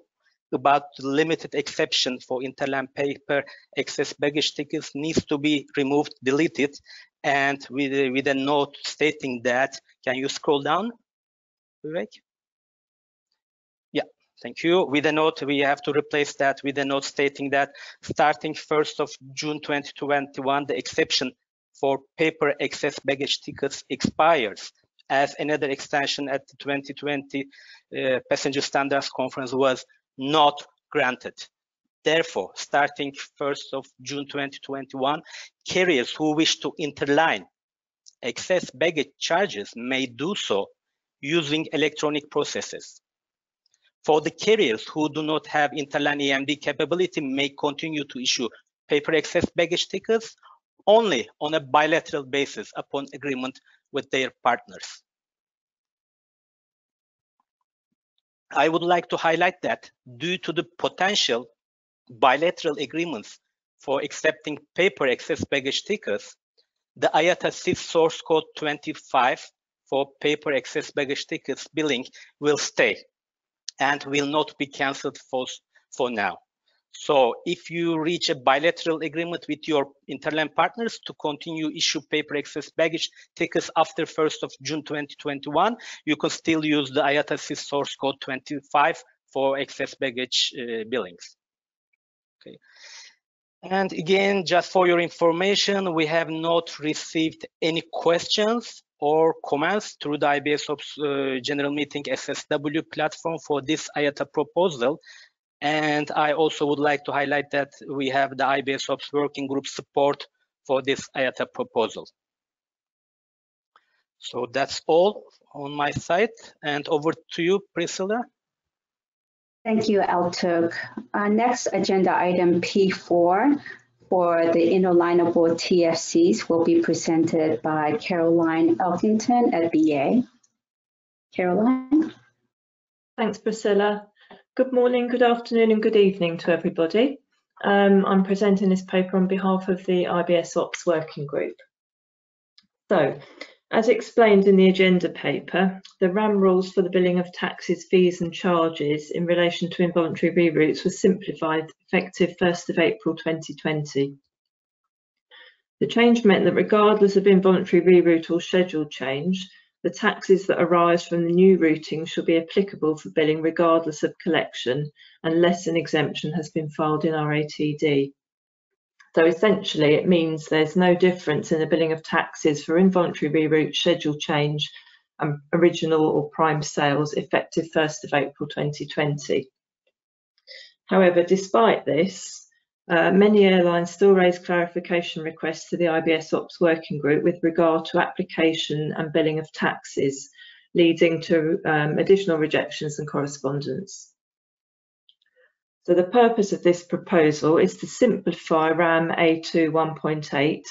about the limited exception for interline paper excess baggage tickets needs to be removed, deleted, and with a note stating that, can you scroll down, Vivek? Yeah, thank you. With a note, we have to replace that with a note stating that starting 1st of June 2021, the exception for paper excess baggage tickets expires, as another extension at the 2020 Passenger Standards Conference was not granted. Therefore, starting 1st of June 2021, carriers who wish to interline excess baggage charges may do so using electronic processes. For the carriers who do not have interline EMD capability, may continue to issue paper excess baggage tickets only on a bilateral basis upon agreement with their partners. I would like to highlight that due to the potential bilateral agreements for accepting paper excess baggage tickets, the IATA SIS source code 25 for paper excess baggage tickets billing will stay and will not be cancelled for now. So if you reach a bilateral agreement with your interland partners to continue issue paper excess baggage tickets after 1st of June 2021, you can still use the IATA SIS source code 25 for excess baggage billings. Okay. And again, just for your information, we have not received any questions or comments through the IBS OPS General Meeting SSW platform for this IATA proposal. And I also would like to highlight that we have the IBS OPS working group support for this IATA proposal. So that's all on my side. And over to you, Priscilla. Thank you, Altuk. Next agenda item P4 for the interlineable TFCs will be presented by Caroline Elkington at BA. Caroline. Thanks, Priscilla. Good morning, good afternoon, and good evening to everybody. I'm presenting this paper on behalf of the IBS OPS working group. So, as explained in the agenda paper, the RAM rules for the billing of taxes, fees and charges in relation to involuntary reroutes was simplified effective 1st of April 2020. The change meant that regardless of involuntary reroute or schedule change, the taxes that arise from the new routing shall be applicable for billing regardless of collection, unless an exemption has been filed in RATD. So essentially, it means there's no difference in the billing of taxes for involuntary reroute, schedule change, and original or prime sales effective 1st of April 2020. However, despite this, many airlines still raise clarification requests to the IBS OPS working group with regard to application and billing of taxes, leading to additional rejections and correspondence. So the purpose of this proposal is to simplify RAM A2 1.8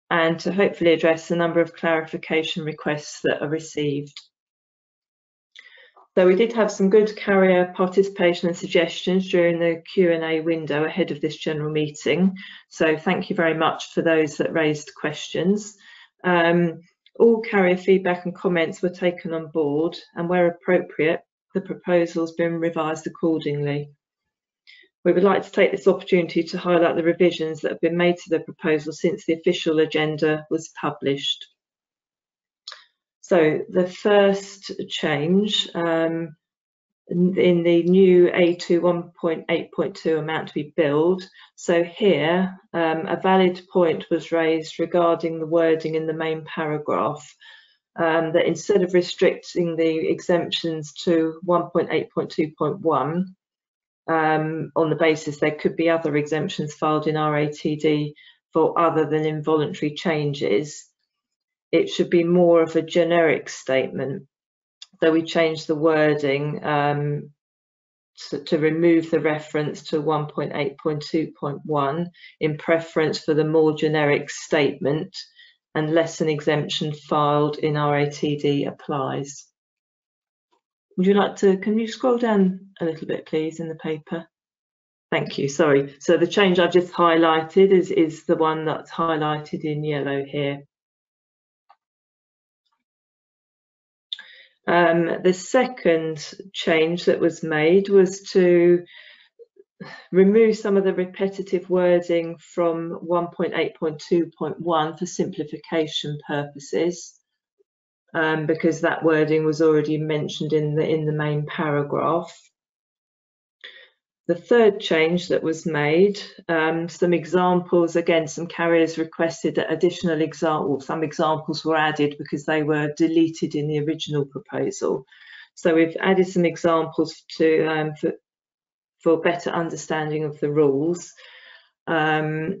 and to hopefully address the number of clarification requests that are received. So we did have some good carrier participation and suggestions during the Q&A window ahead of this general meeting. So thank you very much for those that raised questions. All carrier feedback and comments were taken on board, and where appropriate, the proposal's been revised accordingly. We would like to take this opportunity to highlight the revisions that have been made to the proposal since the official agenda was published. So the first change in the new A2 1.8.2 amount to be billed. So here, a valid point was raised regarding the wording in the main paragraph, that instead of restricting the exemptions to 1.8.2.1, on the basis there could be other exemptions filed in RATD for other than involuntary changes, it should be more of a generic statement. So we changed the wording to remove the reference to 1.8.2.1 in preference for the more generic statement, unless an exemption filed in RATD applies. Would you like to, can you scroll down a little bit, please, in the paper? Thank you, sorry. So the change I've just highlighted is the one that's highlighted in yellow here. The second change that was made was to remove some of the repetitive wording from 1.8.2.1 for simplification purposes, because that wording was already mentioned in the main paragraph. The third change that was made, some examples, again, some carriers requested that additional examples, some examples were added because they were deleted in the original proposal. So we've added some examples to for better understanding of the rules. As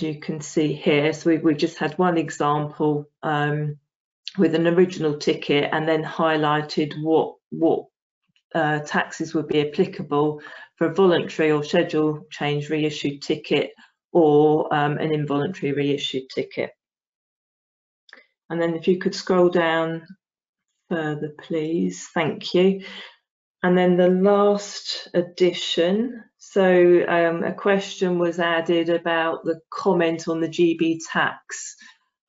you can see here, so we've just had one example with an original ticket and then highlighted what taxes would be applicable for a voluntary or schedule change reissued ticket or an involuntary reissued ticket. And then if you could scroll down further, please. Thank you. And then the last addition. So a question was added about the comment on the GB tax,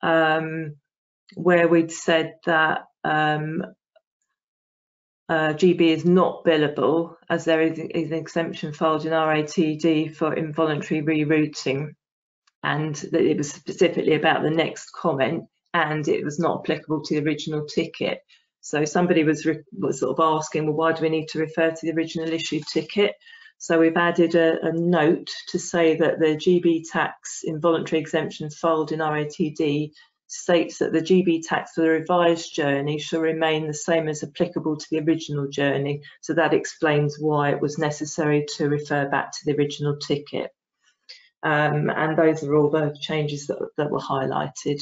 where we'd said that GB is not billable as there is an exemption filed in RATD for involuntary rerouting, and that it was specifically about the next comment, and it was not applicable to the original ticket. So somebody was sort of asking, well, why do we need to refer to the original issued ticket? So we've added a note to say that the GB tax involuntary exemptions filed in RATD states that the GB tax for the revised journey shall remain the same as applicable to the original journey. So that explains why it was necessary to refer back to the original ticket. And those are all the changes that were highlighted.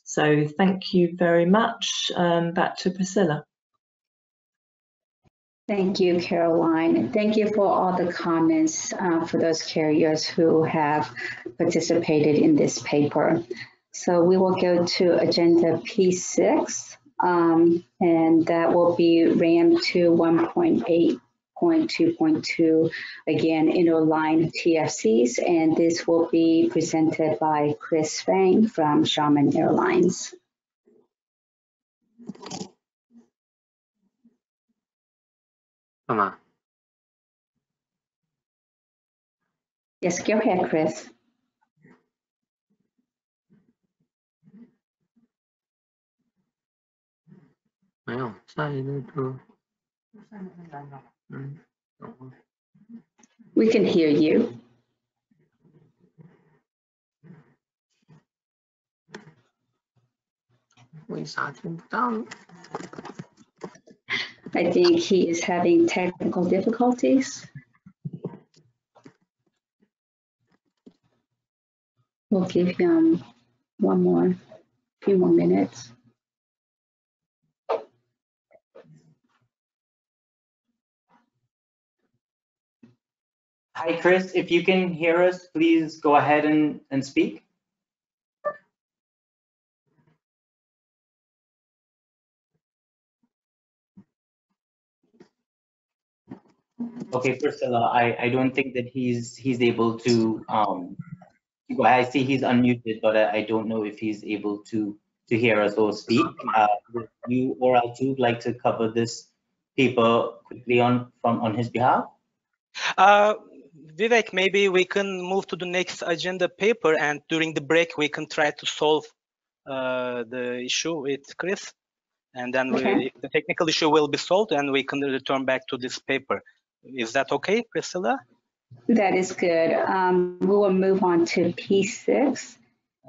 So thank you very much. Back to Priscilla. Thank you, Caroline. Thank you for all the comments for those carriers who have participated in this paper. So we will go to agenda P6, and that will be RAM 2 1.8.2.2, again, interline TFCs, and this will be presented by Chris Fang from Shaman Airlines. Yes, go ahead, Chris. We can hear you. I think he is having technical difficulties. We'll give him few more minutes. Hi, Chris. If you can hear us, please go ahead and speak. Okay, Priscilla, I don't think that he's able to go ahead. I see he's unmuted, but I don't know if he's able to hear us or speak. Would you or Altu like to cover this paper quickly on his behalf? Vivek, maybe we can move to the next agenda paper, and during the break we can try to solve the issue with Chris, and then the technical issue will be solved and we can return back to this paper. Is that okay, Priscilla? That is good. We will move on to P6,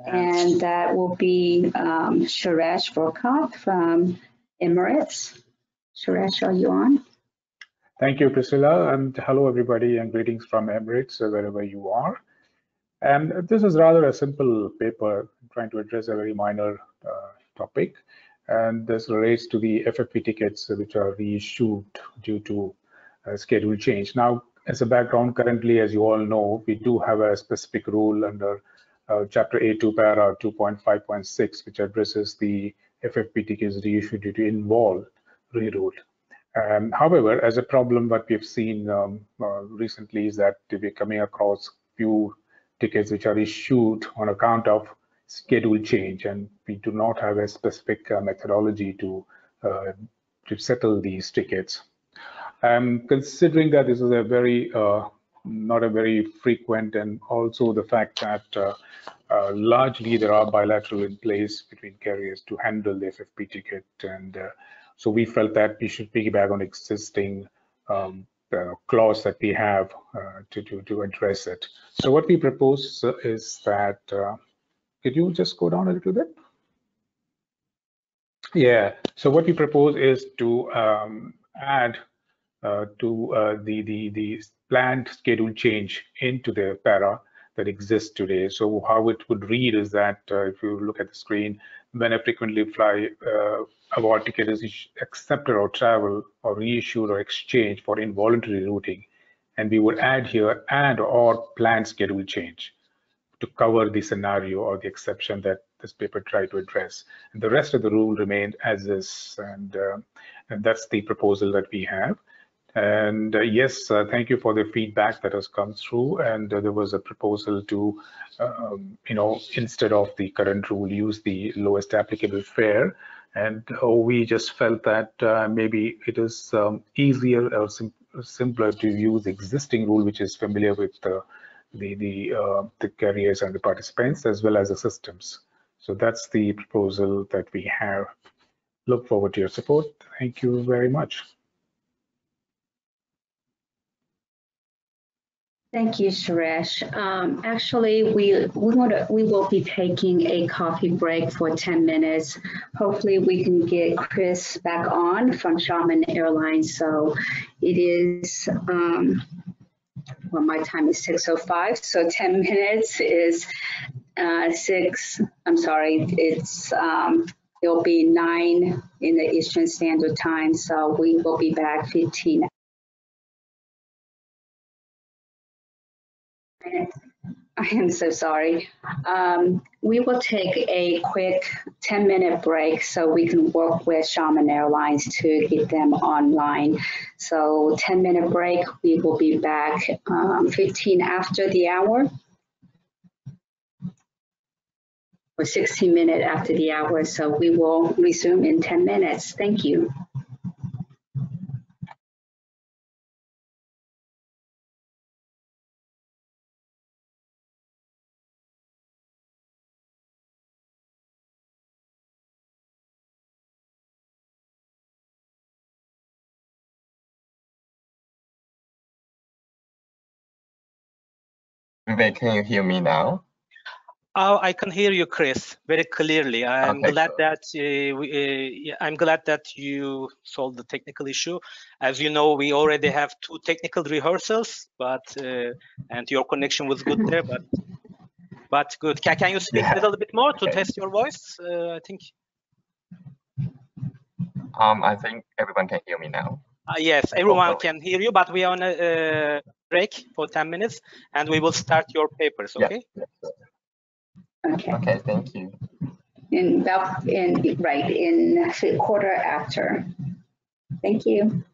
and that will be Suresh Vorkot from Emirates. Suresh, are you on? Thank you, Priscilla, and hello everybody, and greetings from Emirates, wherever you are. And this is rather a simple paper trying to address a very minor topic, and this relates to the FFP tickets which are reissued due to schedule change. Now, as a background, currently, as you all know, we do have a specific rule under Chapter A2 Para 2.5.6, which addresses the FFP tickets reissued due to involved reroute. However, as a problem, what we've seen recently is that we're coming across few tickets which are issued on account of schedule change, and we do not have a specific methodology to settle these tickets. Considering that this is a very not a very frequent, and also the fact that largely there are bilateral in place between carriers to handle the FFP ticket, and so we felt that we should piggyback on existing clause that we have to address it. So what we propose is that, could you just go down a little bit? Yeah, so what we propose is to add to the planned schedule change into the para that exists today. So how it would read is that if you look at the screen, when a frequently award ticket is accepted or travel or reissued or exchanged for involuntary routing. And we would add here and or planned schedule change to cover the scenario or the exception that this paper tried to address. And the rest of the rule remained as is, and that's the proposal that we have. And yes, thank you for the feedback that has come through. And there was a proposal to, instead of the current rule, use the lowest applicable fare. And we just felt that maybe it is easier or simpler to use existing rule, which is familiar with the carriers and the participants, as well as the systems. So that's the proposal that we have. Look forward to your support. Thank you very much. Thank you, Suresh. Actually, we will be taking a coffee break for 10 minutes. Hopefully, we can get Chris back on from Shaman Airlines. So it is, well, my time is 6:05. So 10 minutes is it'll be 9 in the Eastern Standard Time. So we will be back 15 minutes. I am so sorry. We will take a quick 10-minute break so we can work with Shaman Airlines to get them online. So 10-minute break, we will be back 15 after the hour, or 16 minutes after the hour. So we will resume in 10 minutes. Thank you. Vivek, can you hear me now? Oh, I can hear you, Chris, very clearly. I'm Okay, glad good. that I'm glad that you solved the technical issue. As you know, we already have 2 technical rehearsals, but and your connection was good there, but good. Can you speak a little bit more to test your voice? I think. I think everyone can hear me now. Yes, everyone Hopefully. can hear you, but we are on a break for 10 minutes, and we will start your papers. Okay. Yes. Okay. Okay, thank you. In quarter after. Thank you.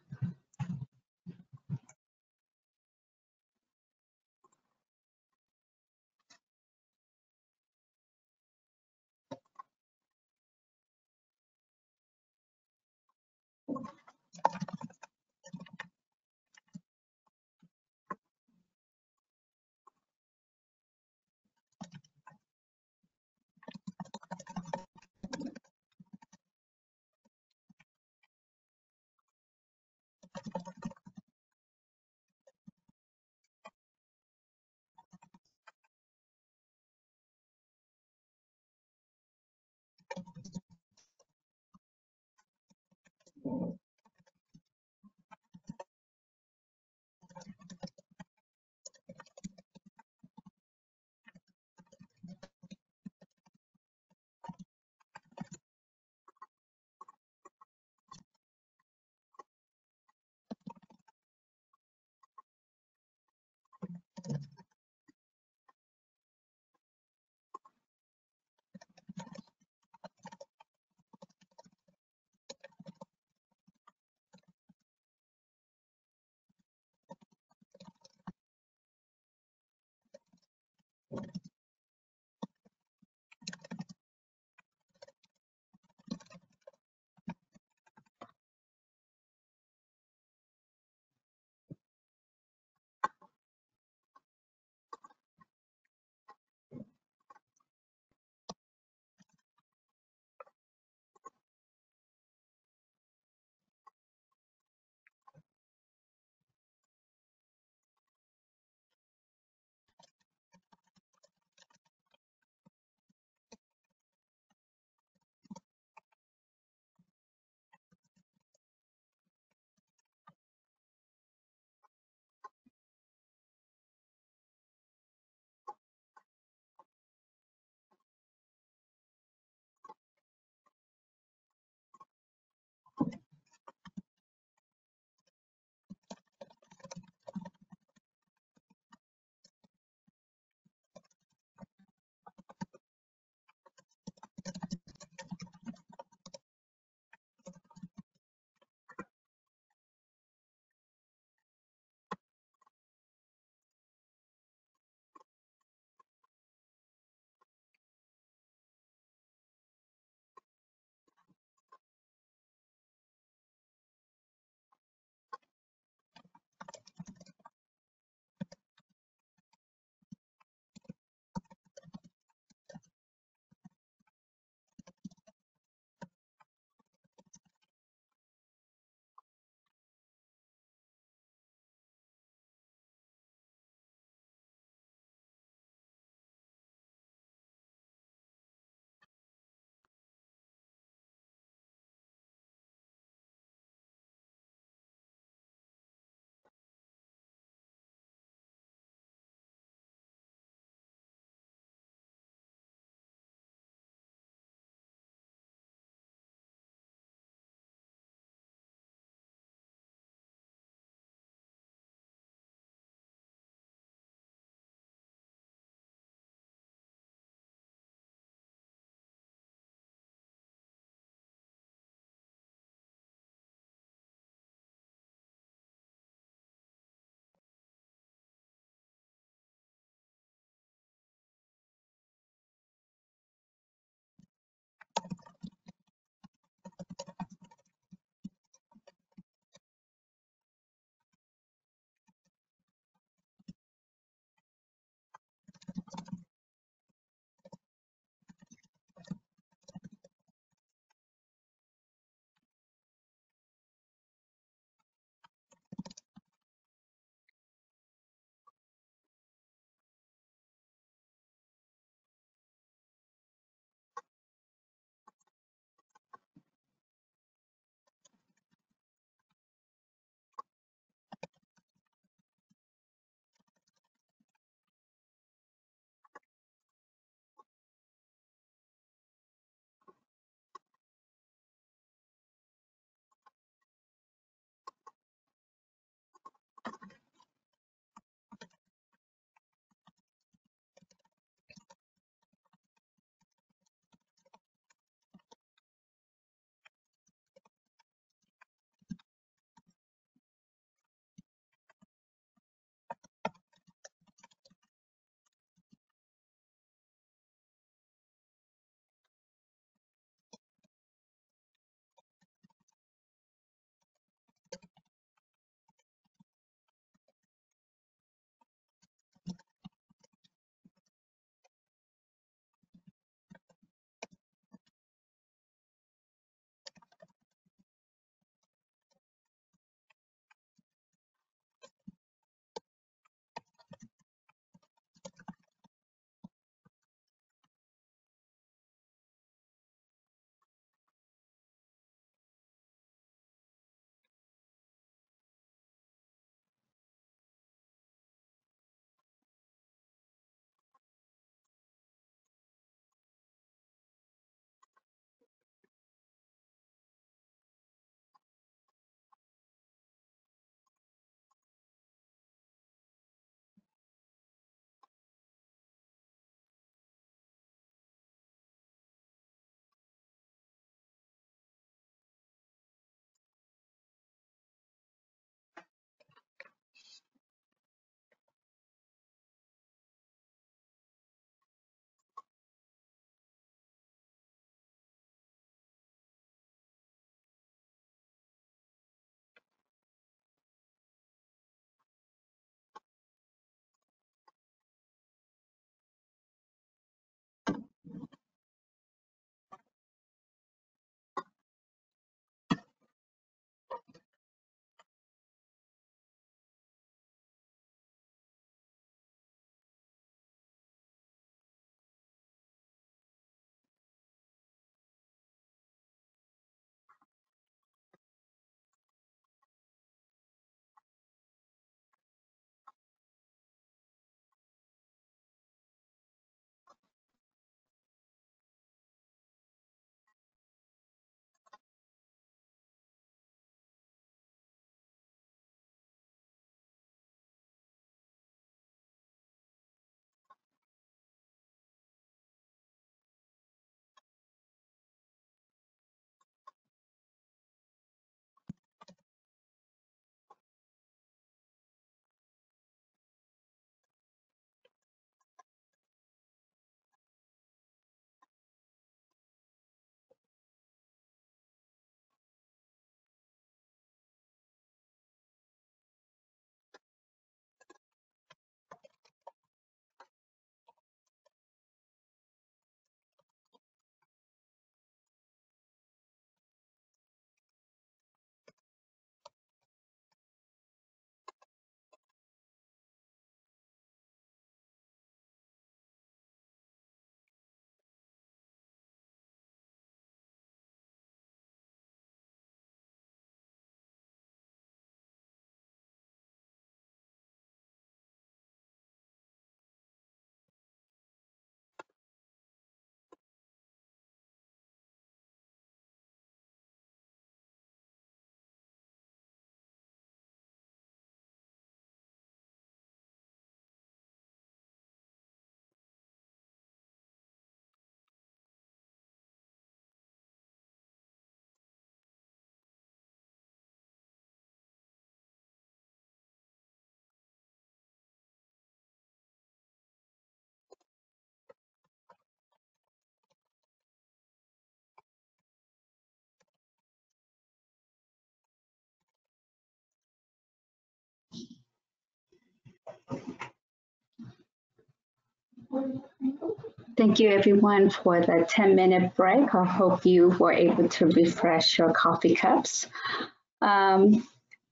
Thank you everyone for the 10-minute break. I hope you were able to refresh your coffee cups.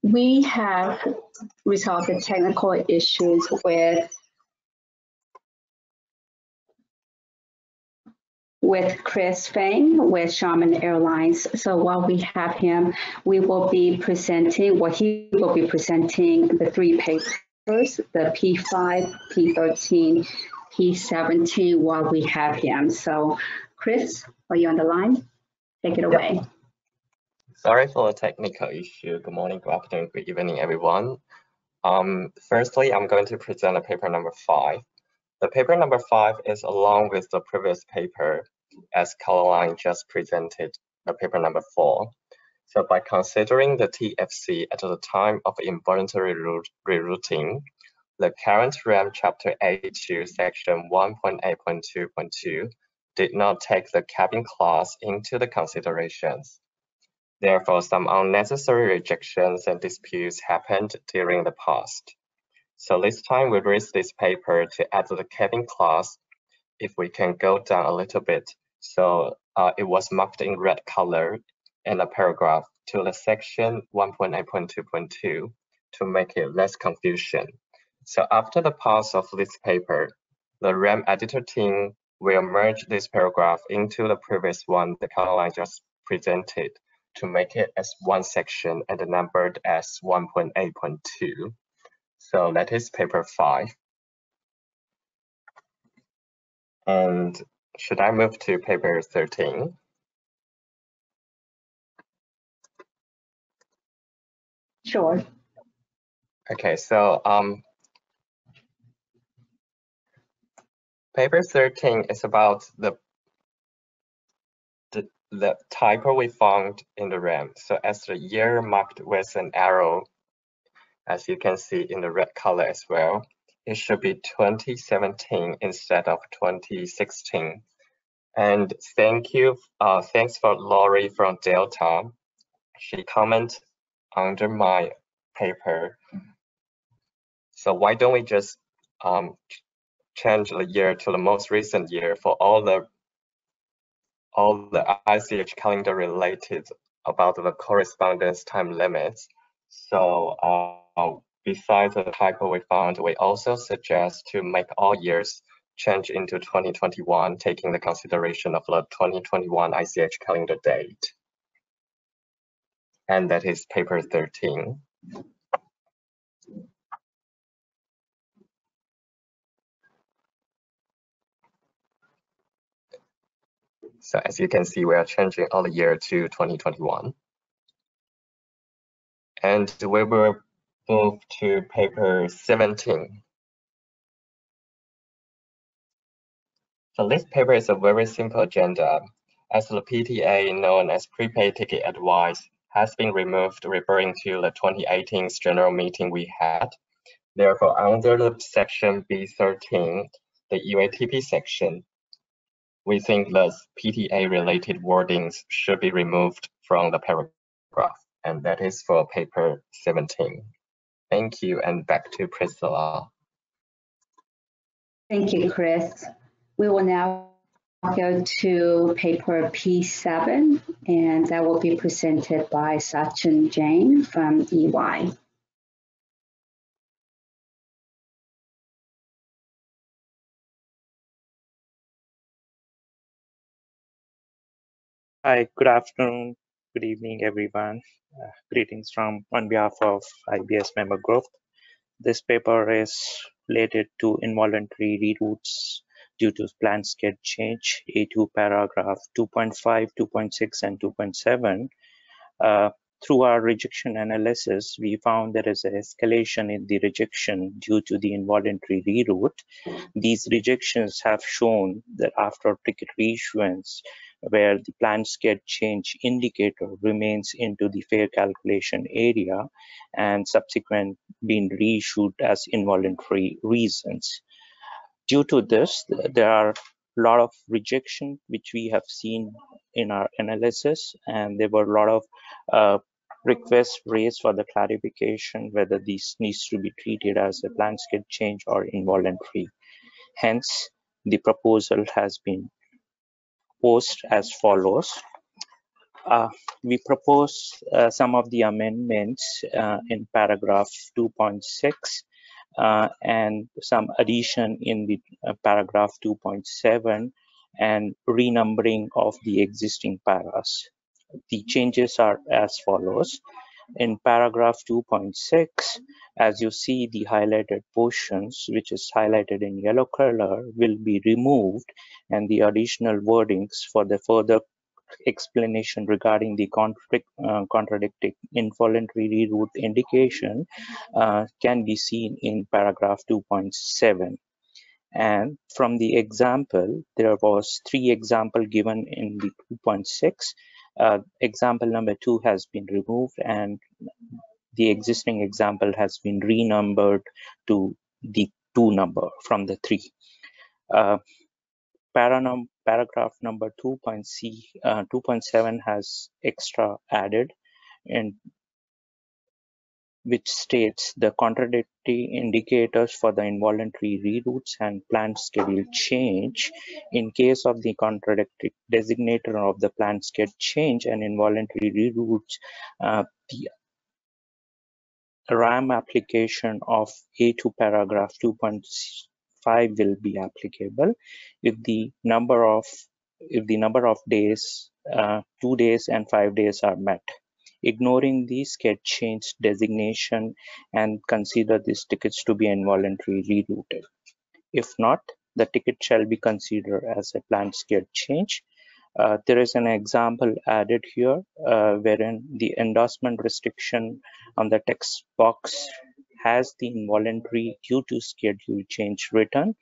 We have resolved the technical issues with Chris Fang with Shaman Airlines. So while we have him, we will be presenting, he will be presenting the 3 papers, the P5, P13, P17 while we have him. So Chris, are you on the line? Take it away. Yep. Sorry for the technical issue. Good morning, good afternoon, good evening, everyone. Firstly, I'm going to present a paper number 5. The paper number 5 is along with the previous paper, as Caroline just presented, the paper number 4. So by considering the TFC at the time of involuntary rerouting, the current RAM Chapter A2 Section 1.8.2.2 did not take the cabin clause into the considerations. Therefore, some unnecessary rejections and disputes happened during the past. So this time we raised this paper to add the cabin clause. If we can go down a little bit, so it was marked in red color in a paragraph to the section 1.8.2.2 to make it less confusion. So after the pass of this paper, the RAM editor team will merge this paragraph into the previous one that Caroline just presented to make it as one section and numbered as 1.8.2. So that is paper 5. And should I move to paper 13? Sure. Okay, so paper 13 is about the typo we found in the RAM. So as the year marked with an arrow, as you can see in the red color as well, it should be 2017 instead of 2016. And thanks for Laurie from Delta. She commented under my paper. So why don't we just change the year to the most recent year for all the ICH calendar related about the correspondence time limits. So besides the typo we found, we also suggest to make all years change into 2021, taking the consideration of the 2021 ICH calendar date. And that is paper 13. So as you can see, we are changing all the year to 2021. And we will move to paper 17. So this paper is a very simple agenda, as the PTA known as prepaid ticket advice has been removed, referring to the 2018 general meeting we had. Therefore, under the section B13, the UATP section, we think the PTA related wordings should be removed from the paragraph, and that is for paper 17. Thank you, and back to Priscilla. Thank you, Chris. We will now go to paper P7, and that will be presented by Sachin Jain from EY. Hi, good afternoon, good evening, everyone. Greetings on behalf of IBS member group. This paper is related to involuntary reroutes due to plan schedule change, A2 paragraph 2.5, 2.6, and 2.7. Through our rejection analysis, we found there is an escalation in the rejection due to the involuntary reroute. These rejections have shown that after ticket reissuance, where the plan schedule change indicator remains into the fare calculation area and subsequent being reissued as involuntary reasons. Due to this, there are a lot of rejection which we have seen in our analysis, and there were a lot of requests raised for the clarification whether this needs to be treated as a plan schedule change or involuntary. Hence, the proposal has been posed as follows. We propose some of the amendments in paragraph 2.6 and some addition in the paragraph 2.7 and renumbering of the existing paras. The changes are as follows. In paragraph 2.6, as you see, the highlighted portions, which is highlighted in yellow color, will be removed, and the additional wordings for the further explanation regarding the contradicting involuntary reroute indication can be seen in paragraph 2.7. And from the example, there was 3 examples given in the 2.6. Example number 2 has been removed, and the existing example has been renumbered to the 2 number from the 3. Paragraph number 2.7 has extra added, and which states the contradictory indicators for the involuntary reroutes and planned schedule change. In case of the contradictory designator of the planned schedule change and involuntary reroutes, the RAM application of A2 paragraph 2.5 will be applicable if the number of days, 2 days and 5 days are met. Ignoring the schedule change designation and consider these tickets to be involuntary rerouted. If not, the ticket shall be considered as a planned schedule change. There is an example added here wherein the endorsement restriction on the text box has the involuntary due to schedule change written.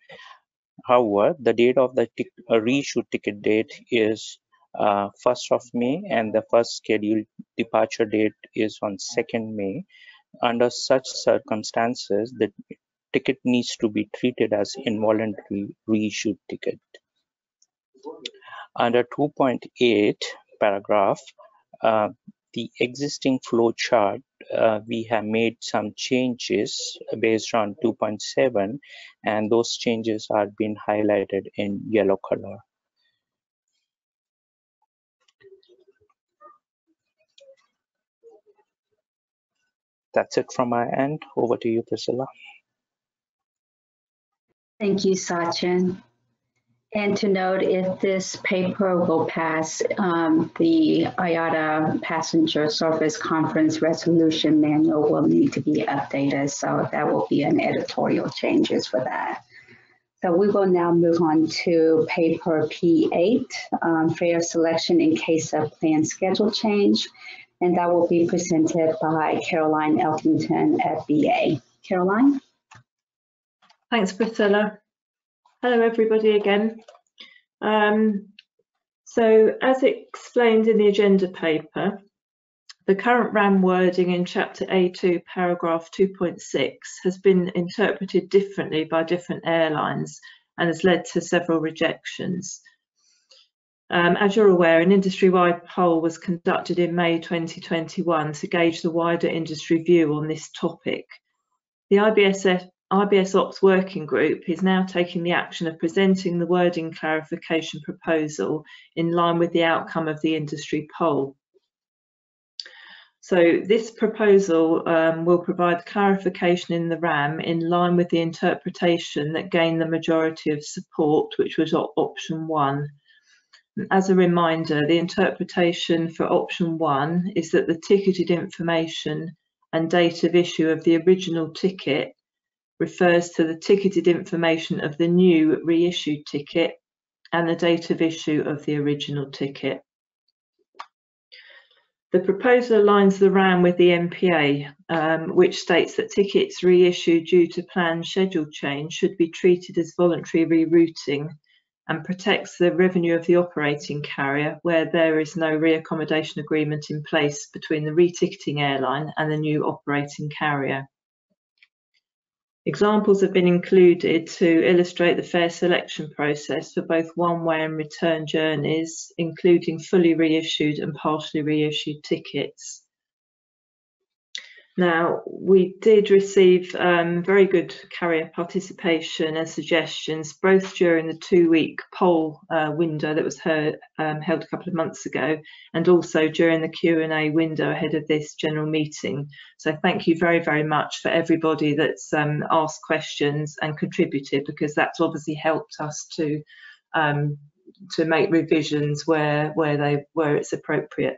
However, the date of the reissue ticket date is 1st of May, and the first scheduled departure date is on 2nd May. Under such circumstances, the ticket needs to be treated as involuntary reissued ticket. Under 2.8 paragraph, the existing flow chart, we have made some changes based on 2.7, and those changes are being highlighted in yellow color. That's it from my end. Over to you, Priscilla. Thank you, Sachin. And to note, if this paper will pass, the IATA Passenger Service Conference Resolution Manual will need to be updated. So that will be an editorial changes for that. So we will now move on to paper P8, fare selection in case of planned schedule change. And that will be presented by Caroline Elkington at BA. Caroline? Thanks, Priscilla. Hello, everybody again. So as explained in the agenda paper, the current RAM wording in Chapter A2, paragraph 2.6 has been interpreted differently by different airlines and has led to several rejections. As you're aware, an industry-wide poll was conducted in May 2021 to gauge the wider industry view on this topic. The IBS Ops Working Group is now taking the action of presenting the wording clarification proposal in line with the outcome of the industry poll. So this proposal will provide clarification in the RAM in line with the interpretation that gained the majority of support, which was option 1. As a reminder, the interpretation for option 1 is that the ticketed information and date of issue of the original ticket refers to the ticketed information of the new reissued ticket and the date of issue of the original ticket. The proposal aligns the RAM with the MPA, which states that tickets reissued due to planned schedule change should be treated as voluntary rerouting and protects the revenue of the operating carrier where there is no reaccommodation agreement in place between the reticketing airline and the new operating carrier. Examples have been included to illustrate the fare selection process for both one-way and return journeys, including fully reissued and partially reissued tickets. Now, we did receive very good carrier participation and suggestions, both during the 2-week poll window that was held a couple of months ago, and also during the Q&A window ahead of this general meeting. So thank you very, very much for everybody that's asked questions and contributed, because that's obviously helped us to make revisions where it's appropriate.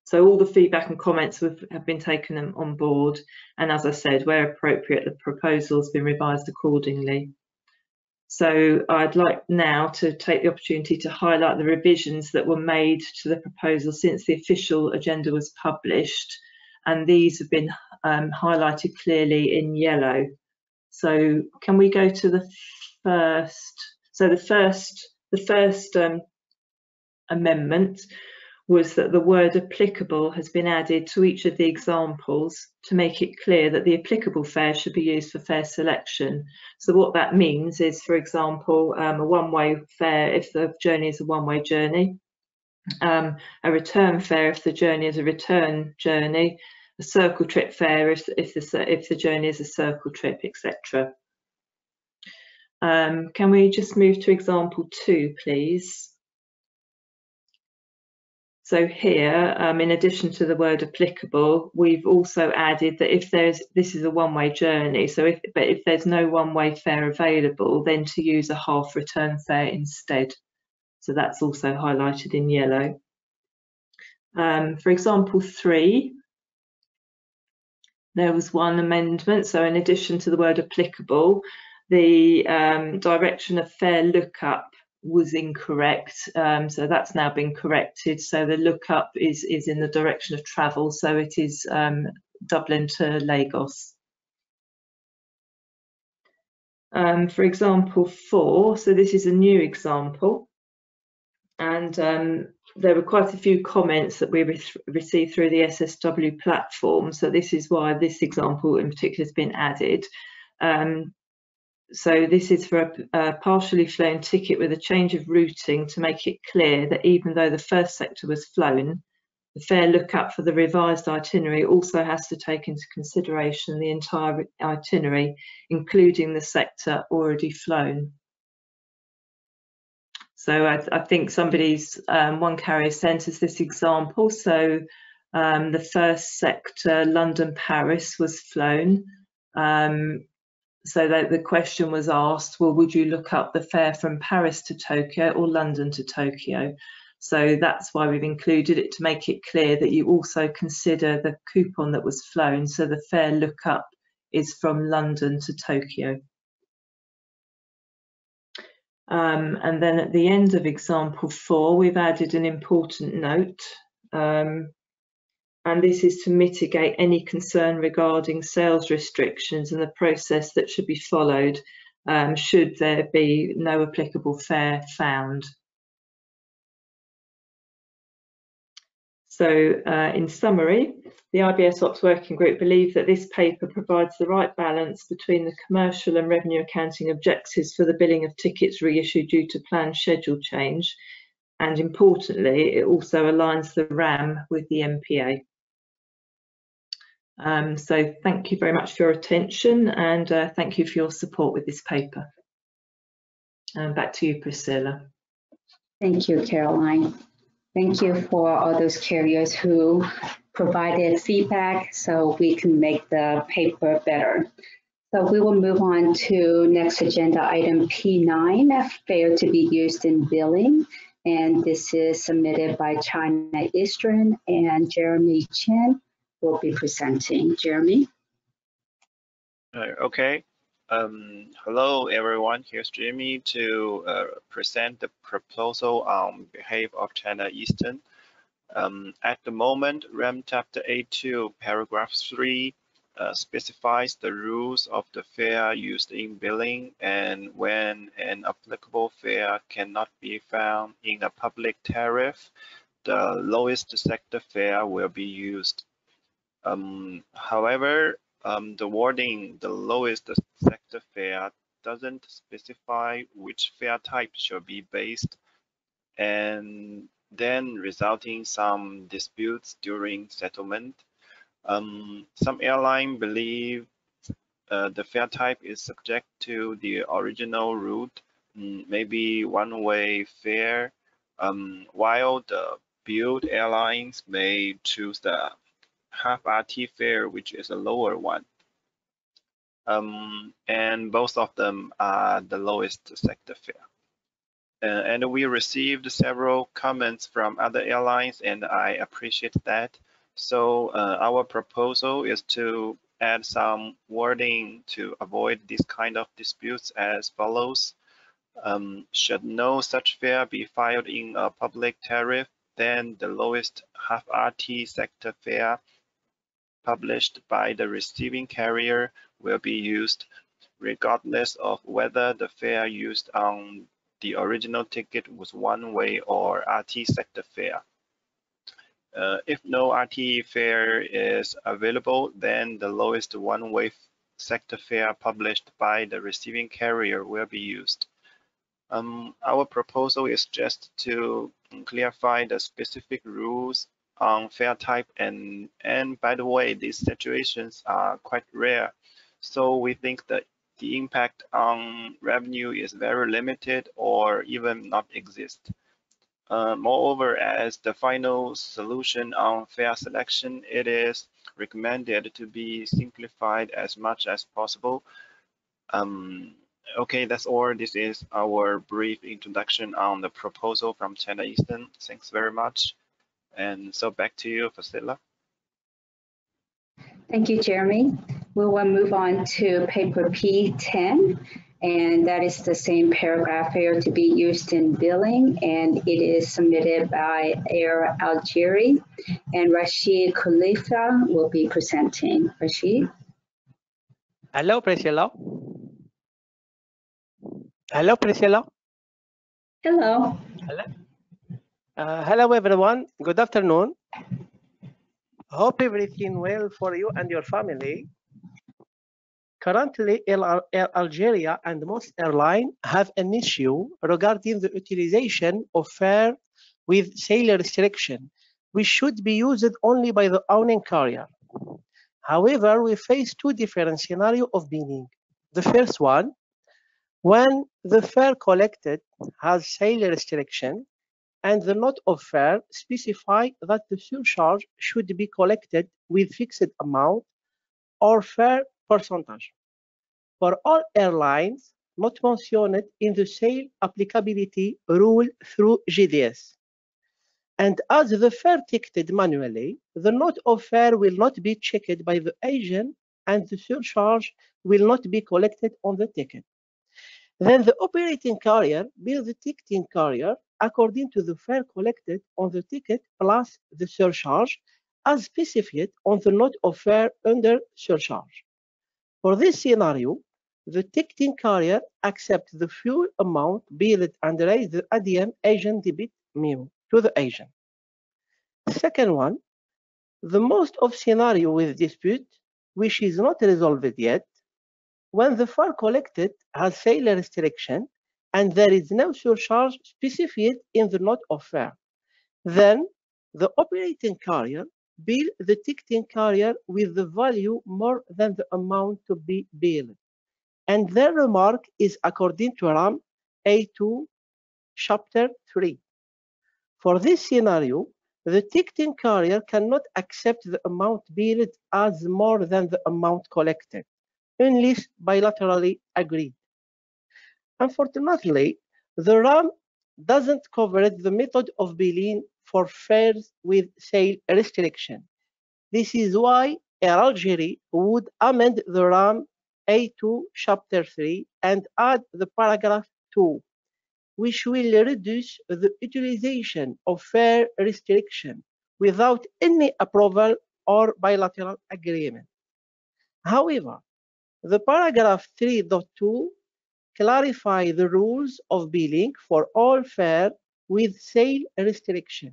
So all the feedback and comments have been taken on board, and as I said, where appropriate, the proposal has been revised accordingly. So I'd like now to take the opportunity to highlight the revisions that were made to the proposal since the official agenda was published, and these have been highlighted clearly in yellow. So can we go to the first? So the first amendment was that the word applicable has been added to each of the examples to make it clear that the applicable fare should be used for fare selection. So what that means is, for example, a one-way fare if the journey is a one-way journey, a return fare if the journey is a return journey, a circle trip fare if the journey is a circle trip, etc. Can we just move to example 2, please? So here, in addition to the word applicable, we've also added that if this is a one-way journey, so if there's no one-way fare available, then to use a half return fare instead. So that's also highlighted in yellow. For example 3, there was one amendment. So in addition to the word applicable, the direction of fare lookup was incorrect, so that's now been corrected. So the lookup is in the direction of travel, so it is Dublin to Lagos. For example 4, so this is a new example, and there were quite a few comments that we received through the SSW platform, so this is why this example in particular has been added. So this is for a partially flown ticket with a change of routing to make it clear that even though the first sector was flown, the fare lookup for the revised itinerary also has to take into consideration the entire itinerary, including the sector already flown. So I think one carrier sent us this example. So the first sector, London-Paris, was flown. So that the question was asked, well, would you look up the fare from Paris to Tokyo or London to Tokyo? So that's why we've included it, to make it clear that you also consider the coupon that was flown. So the fare lookup is from London to Tokyo. And then at the end of example 4, we've added an important note. And this is to mitigate any concern regarding sales restrictions and the process that should be followed should there be no applicable fare found. So in summary, the IBS OPS Working Group believe that this paper provides the right balance between the commercial and revenue accounting objectives for the billing of tickets reissued due to planned schedule change, and importantly, it also aligns the RAM with the MPA. So thank you very much for your attention, and thank you for your support with this paper. Back to you, Priscilla. Thank you, Caroline. Thank you for all those carriers who provided feedback so we can make the paper better. So we will move on to next agenda item P9, fare to be used in billing. And this is submitted by China Eastern, and Jeremy Chen will be presenting. Jeremy? Okay. Hello, everyone. Here's Jeremy to present the proposal on behalf of China Eastern. At the moment, RAM Chapter A2, Paragraph 3 specifies the rules of the fare used in billing, and when an applicable fare cannot be found in a public tariff, the lowest sector fare will be used. However, the wording, the lowest sector fare, doesn't specify which fare type should be based, and then resulting some disputes during settlement. Some airline believe the fare type is subject to the original route, maybe one-way fare, while the billed airlines may choose the half RT fare, which is a lower one. And both of them are the lowest sector fare. And we received several comments from other airlines, and I appreciate that. So our proposal is to add some wording to avoid this kind of disputes as follows. Should no such fare be filed in a public tariff, then the lowest half RT sector fare published by the receiving carrier will be used, regardless of whether the fare used on the original ticket was one-way or RT sector fare. If no RT fare is available, then the lowest one-way sector fare published by the receiving carrier will be used. Our proposal is just to clarify the specific rules on fare type, and by the way, these situations are quite rare. So we think that the impact on revenue is very limited or even not exist. Moreover, as the final solution on fare selection, it is recommended to be simplified as much as possible. Okay, that's all. This is our brief introduction on the proposal from China Eastern. Thanks very much. And so back to you, Priscilla. Thank you, Jeremy. We will move on to paper P10, and that is the same paragraph here to be used in billing, and it is submitted by Air Algeria, and Rashid Khalifa will be presenting. Rashid? Hello, Priscilla. Hello, Priscilla. Hello. Hello. Hello, everyone. Good afternoon. Hope everything well for you and your family. Currently, Air Algeria and most airlines have an issue regarding the utilization of fare with sail restriction, which should be used only by the owning carrier. However, we face two different scenarios of billing. The first one, when the fare collected has sail restriction and the note of fare specify that the surcharge should be collected with fixed amount or fare percentage. For all airlines not mentioned in the sail applicability rule through GDS. And as the fare ticketed manually, the note of fare will not be checked by the agent and the surcharge will not be collected on the ticket. Then the operating carrier bills the ticketing carrier according to the fare collected on the ticket plus the surcharge as specified on the note of fare under surcharge. For this scenario, the ticketing carrier accepts the fuel amount billed and raise the ADM agent debit memo to the agent. Second one, the most of scenario with dispute, which is not resolved yet, when the fare collected has sail restriction and there is no surcharge specified in the note of fare, then the operating carrier bill the ticketing carrier with the value more than the amount to be billed. And their remark is according to RAM A2 Chapter 3. For this scenario, the ticketing carrier cannot accept the amount billed as more than the amount collected, unless bilaterally agreed. Unfortunately, the RAM doesn't cover the method of billing for fares with sail restriction. This is why Air Algeria would amend the RAM A2 Chapter 3 and add the paragraph 2, which will reduce the utilization of fare restriction without any approval or bilateral agreement. However, the paragraph 3.2 clarify the rules of billing for all fare with sail restriction,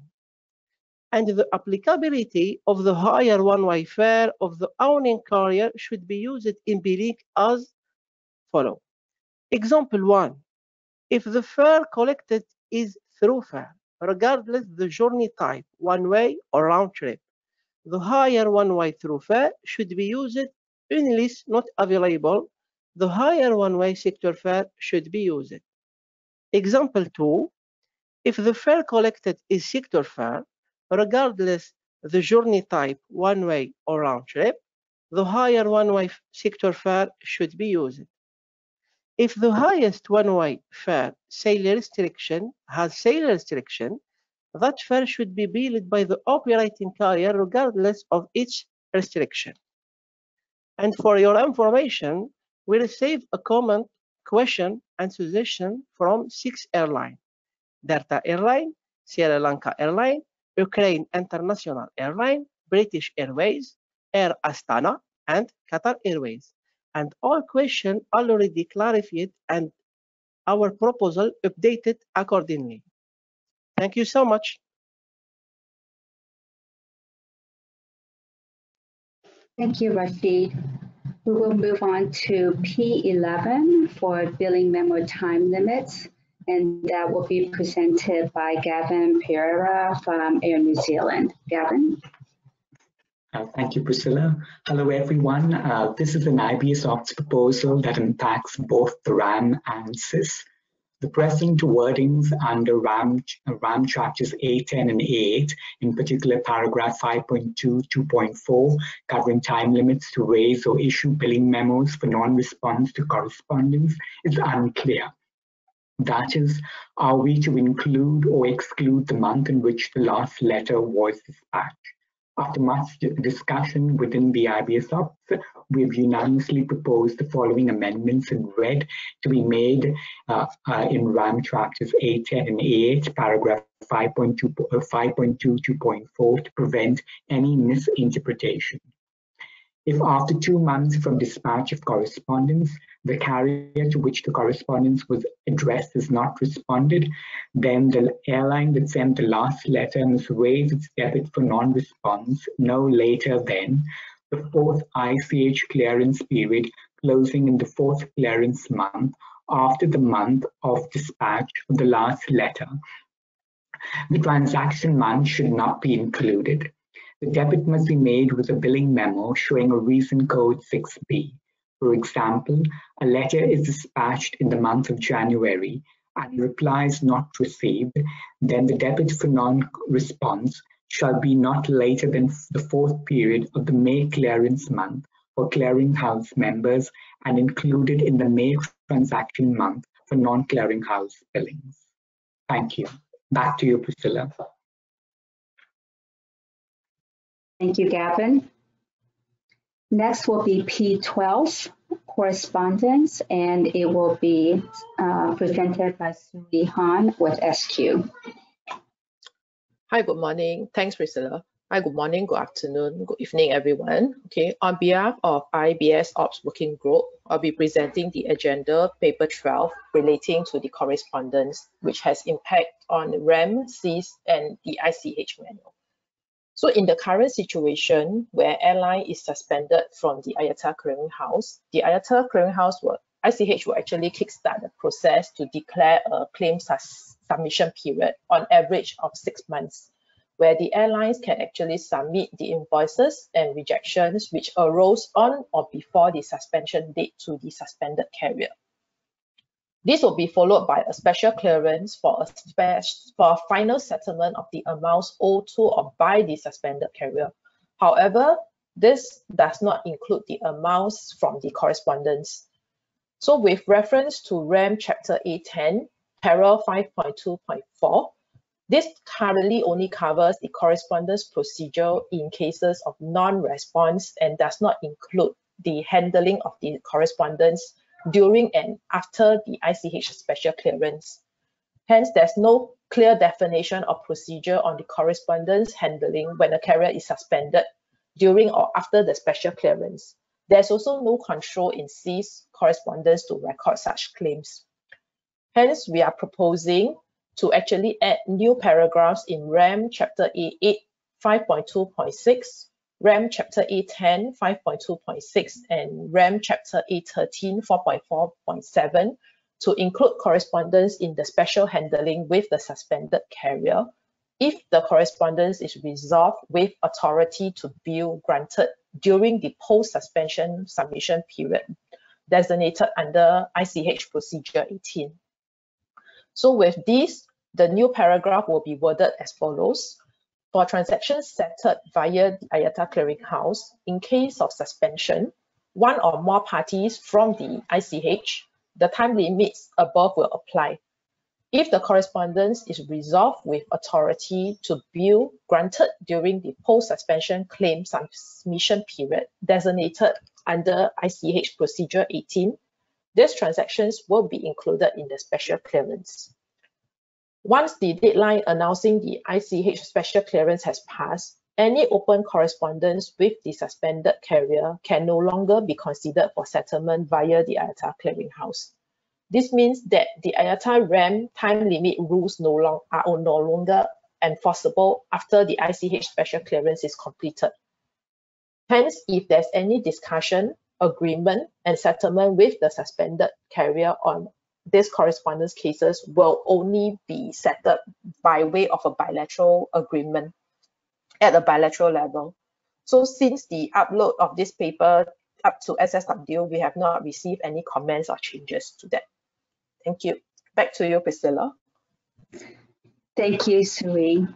and the applicability of the higher one-way fare of the owning carrier should be used in billing as follows. Example 1. If the fare collected is through fare, regardless the journey type, one-way or round trip, The higher one-way thoroughfare should be used unless not available. The higher one-way sector fare should be used. Example 2. If the fare collected is sector fare, regardless the journey type, one-way or round trip, the higher one-way sector fare should be used. If the highest one-way fare sail restriction has sail restriction, that fare should be billed by the operating carrier regardless of its restriction. And for your information, we received a comment, question, and suggestion from 6 airlines: Delta Airline, Sri Lanka Airline, Ukraine International Airline, British Airways, Air Astana, and Qatar Airways. And all questions already clarified and our proposal updated accordingly. Thank you so much. Thank you, Rashid. We will move on to P11 for billing memo time limits, and that will be presented by Gavin Pereira from Air New Zealand. Gavin? Thank you, Priscilla. Hello, everyone. This is an IBS OPS proposal that impacts both the RAM and SIS. The present wordings under RAM chapters A10 and A8, in particular paragraph 5.2, 2.4, covering time limits to raise or issue billing memos for non-response to correspondence, is unclear. That is, are we to include or exclude the month in which the last letter was dispatched? After much discussion within the IBS OPS, we have unanimously proposed the following amendments in red to be made in RAM chapters A10 and A8, paragraph 5.2, 2.4 to prevent any misinterpretation. If after 2 months from dispatch of correspondence, the carrier to which the correspondence was addressed has not responded, then the airline that sent the last letter must raise its debit for non-response no later than the 4th ICH clearance period closing in the 4th clearance month after the month of dispatch of the last letter. The transaction month should not be included. The debit must be made with a billing memo showing a reason code 6B. For example, a letter is dispatched in the month of January and the reply is not received, then the debit for non-response shall be not later than the 4th period of the May clearance month for clearinghouse members and included in the May transaction month for non-clearinghouse billings. Thank you. Back to you, Priscilla. Thank you, Gavin. Next will be P12, correspondence, and it will be presented by Suri Han with SQ. Hi, good morning. Thanks, Priscilla. Hi, good morning, good afternoon, good evening, everyone. Okay, on behalf of IBS OPS Working Group, I'll be presenting the agenda, paper 12, relating to the correspondence, which has impact on RAM, SIS, and the ICH manual. So in the current situation where airline is suspended from the Iata clearinghouse, the Iata clearinghouse ICH will actually kickstart the process to declare a claim submission period on average of 6 months, where the airlines can actually submit the invoices and rejections which arose on or before the suspension date to the suspended carrier. This will be followed by a special clearance for a final settlement of the amounts owed to or by the suspended carrier. However, this does not include the amounts from the correspondence. So with reference to RAM Chapter A10, Para 5.2.4, this currently only covers the correspondence procedure in cases of non-response and does not include the handling of the correspondence during and after the ICH special clearance. Hence, there's no clear definition or procedure on the correspondence handling when a carrier is suspended during or after the special clearance. There's also no control in SIS correspondence to record such claims. Hence, we are proposing to actually add new paragraphs in RAM Chapter A8 5.2.6, RAM Chapter A10 5.2.6, and RAM Chapter A13 4.4.7 to include correspondence in the special handling with the suspended carrier if the correspondence is resolved with authority to bill granted during the post-suspension submission period designated under ICH Procedure 18. So with this, the new paragraph will be worded as follows. For transactions settled via the Iata clearinghouse, in case of suspension, one or more parties from the ICH, the time limits above will apply. If the correspondence is resolved with authority to bill granted during the post-suspension claim submission period designated under ICH Procedure 18, these transactions will be included in the special clearance. Once the deadline announcing the ICH special clearance has passed, any open correspondence with the suspended carrier can no longer be considered for settlement via the Iata clearinghouse. This means that the Iata RAM time limit rules are no longer enforceable after the ICH special clearance is completed. Hence, if there's any discussion, agreement, and settlement with the suspended carrier on these correspondence cases will only be settled by way of a bilateral agreement at a bilateral level. So since the upload of this paper up to SSW, we have not received any comments or changes to that. Thank you. Back to you, Priscilla. Thank you, Sui.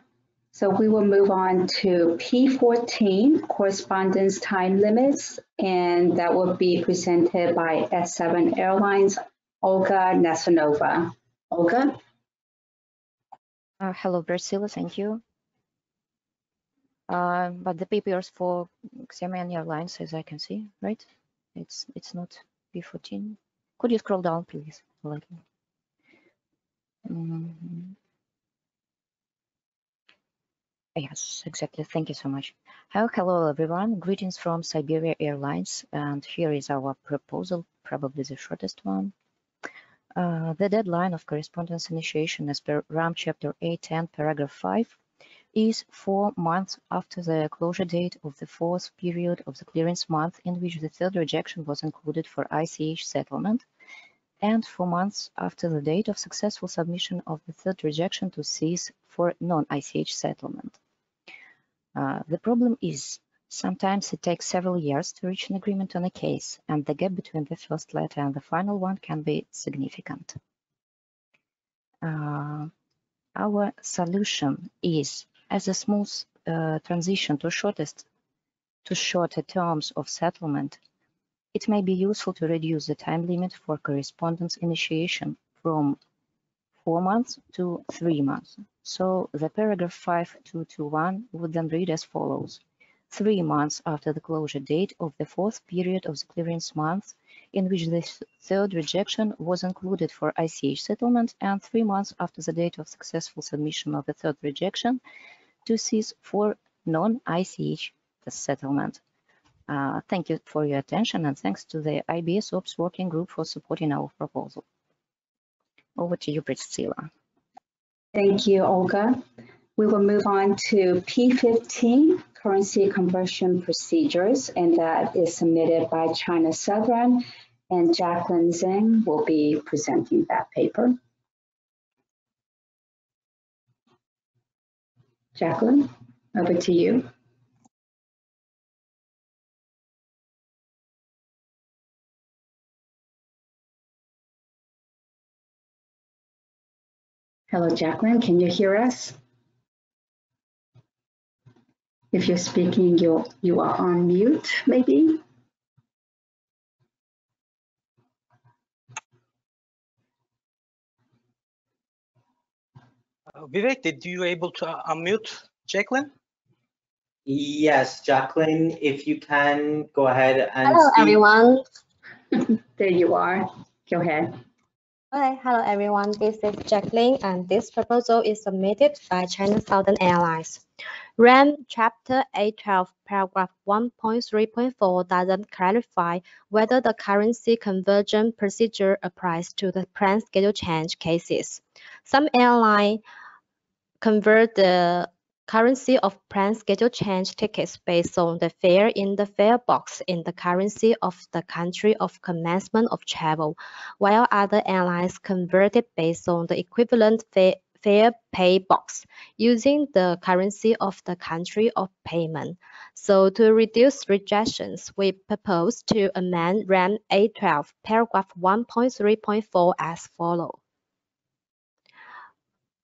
So we will move on to P14, correspondence time limits, and that will be presented by S7 Airlines, Olga Nasanova. Olga? Hello, Priscilla, thank you. But the papers for Xiamen Airlines, as I can see, right? It's not P14. Could you scroll down, please? Yes, exactly. Thank you so much. Hello, everyone. Greetings from Siberia Airlines. And here is our proposal, probably the shortest one. The deadline of correspondence initiation as per RAM Chapter 810, Paragraph 5, is 4 months after the closure date of the fourth period of the clearance month in which the third rejection was included for ICH settlement, and 4 months after the date of successful submission of the third rejection to CIS for non-ICH settlement. The problem is sometimes it takes several years to reach an agreement on a case, and the gap between the first letter and the final one can be significant. Our solution is, as a smooth transition to shorter terms of settlement, it may be useful to reduce the time limit for correspondence initiation from 4 months to 3 months. So the paragraph 5221 would then read as follows. 3 months after the closure date of the fourth period of the clearance month in which the third rejection was included for ICH settlement, and 3 months after the date of successful submission of the third rejection to CIS for non-ICH settlement. Thank you for your attention, and thanks to the IBS OPS working group for supporting our proposal. Over to you, Priscilla. Thank you, Olga. We will move on to P15, currency conversion procedures, and that is submitted by China Southern, and Jacqueline Zheng will be presenting that paper. Jacqueline, over to you. Hello, Jacqueline, can you hear us? If you're speaking, you are on mute, maybe. Vivek, did you able to unmute Jacqueline? Yes, Jacqueline, if you can go ahead and Hello, speak. everyone. There you are. Go ahead. Okay, hello, everyone. This is Jacqueline, and this proposal is submitted by China Southern Airlines. RAM Chapter 812, Paragraph 1.3.4 doesn't clarify whether the currency conversion procedure applies to the planned schedule change cases. Some airlines convert the currency of planned schedule change tickets based on the fare in the fare box in the currency of the country of commencement of travel, while other airlines convert it based on the equivalent fare fair pay box using the currency of the country of payment. So to reduce rejections, we propose to amend RAM A12 paragraph 1.3.4 as follows.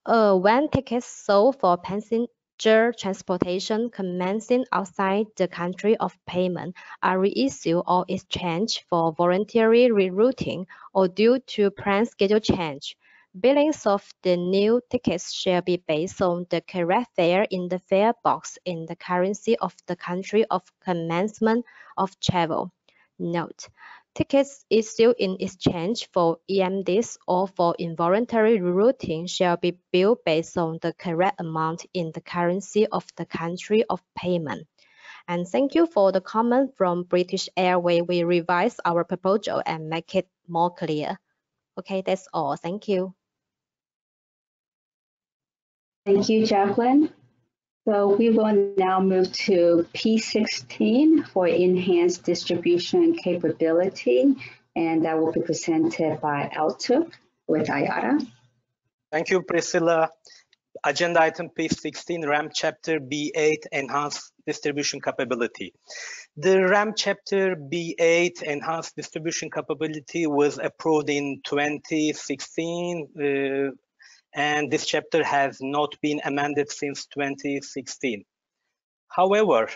When tickets sold for passenger transportation commencing outside the country of payment are reissued or exchanged for voluntary rerouting or due to planned schedule change, billings of the new tickets shall be based on the correct fare in the fare box in the currency of the country of commencement of travel. Note: tickets issued in exchange for EMDs or for involuntary rerouting shall be billed based on the correct amount in the currency of the country of payment. And thank you for the comment from British Airways. We revise our proposal and make it more clear. Okay, that's all. Thank you. Thank you, Jacqueline. So we will now move to P16 for enhanced distribution capability, and that will be presented by Altuk with Ayata. Thank you, Priscilla. Agenda item P16, RAM Chapter B8, Enhanced Distribution Capability. The RAM Chapter B8 Enhanced Distribution Capability was approved in 2016, and this chapter has not been amended since 2016. However,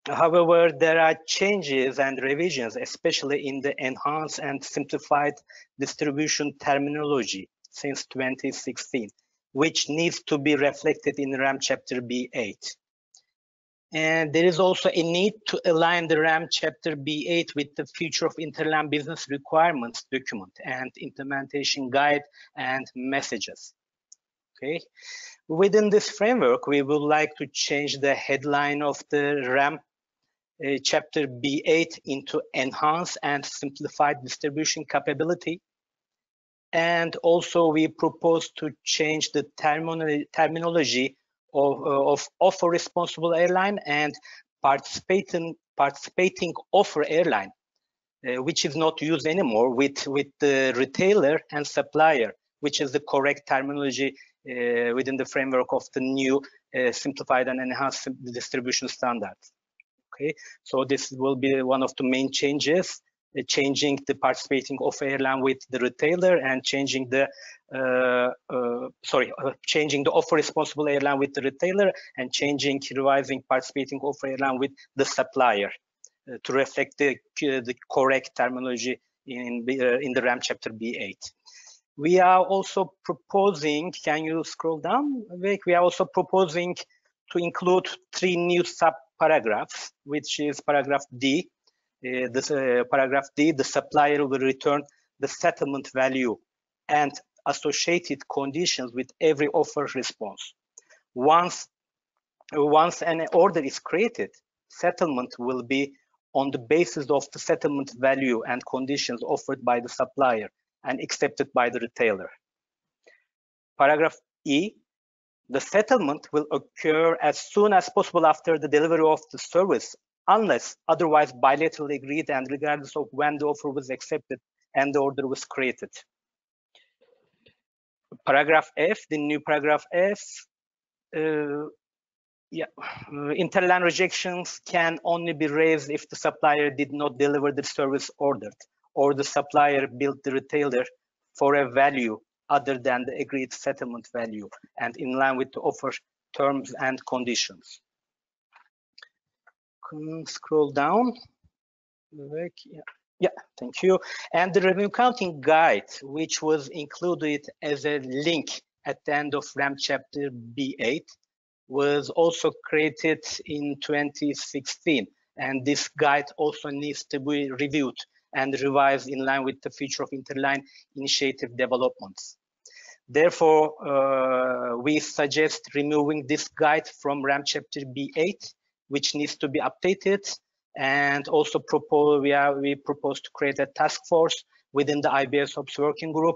there are changes and revisions, especially in the enhanced and simplified distribution terminology since 2016, which needs to be reflected in RAM Chapter B8. And there is also a need to align the RAM Chapter B8 with the Future of Interland Business Requirements document and implementation guide and messages. Okay. Within this framework, we would like to change the headline of the RAM Chapter B8 into Enhanced and Simplified Distribution Capability. And also we propose to change the terminology of offer responsible airline and participating offer airline, which is not used anymore with the retailer and supplier, which is the correct terminology within the framework of the new simplified and enhanced distribution standards. Okay, so this will be one of the main changes, changing the participating offer airline with the retailer and changing the changing the offer responsible airline with the retailer and revising participating offer airline with the supplier to reflect the correct terminology in the RAM Chapter B8. We are also proposing, can you scroll down, Vic? We are also proposing to include 3 new sub-paragraphs, which is paragraph D. Paragraph D, the supplier will return the settlement value and associated conditions with every offer response. Once an order is created, settlement will be on the basis of the settlement value and conditions offered by the supplier and accepted by the retailer. Paragraph E, the settlement will occur as soon as possible after the delivery of the service, unless otherwise bilaterally agreed and regardless of when the offer was accepted and the order was created. Paragraph F, the new paragraph F, interland rejections can only be raised if the supplier did not deliver the service ordered, or the supplier billed the retailer for a value other than the agreed settlement value and in line with the offer terms and conditions. Scroll down. Yeah, thank you. And the revenue counting guide, which was included as a link at the end of RAM Chapter B8, was also created in 2016. And this guide also needs to be reviewed and revised in line with the Future of Interline initiative developments. Therefore, we suggest removing this guide from RAM Chapter B8, which needs to be updated, and also we propose to create a task force within the IBS OPS working group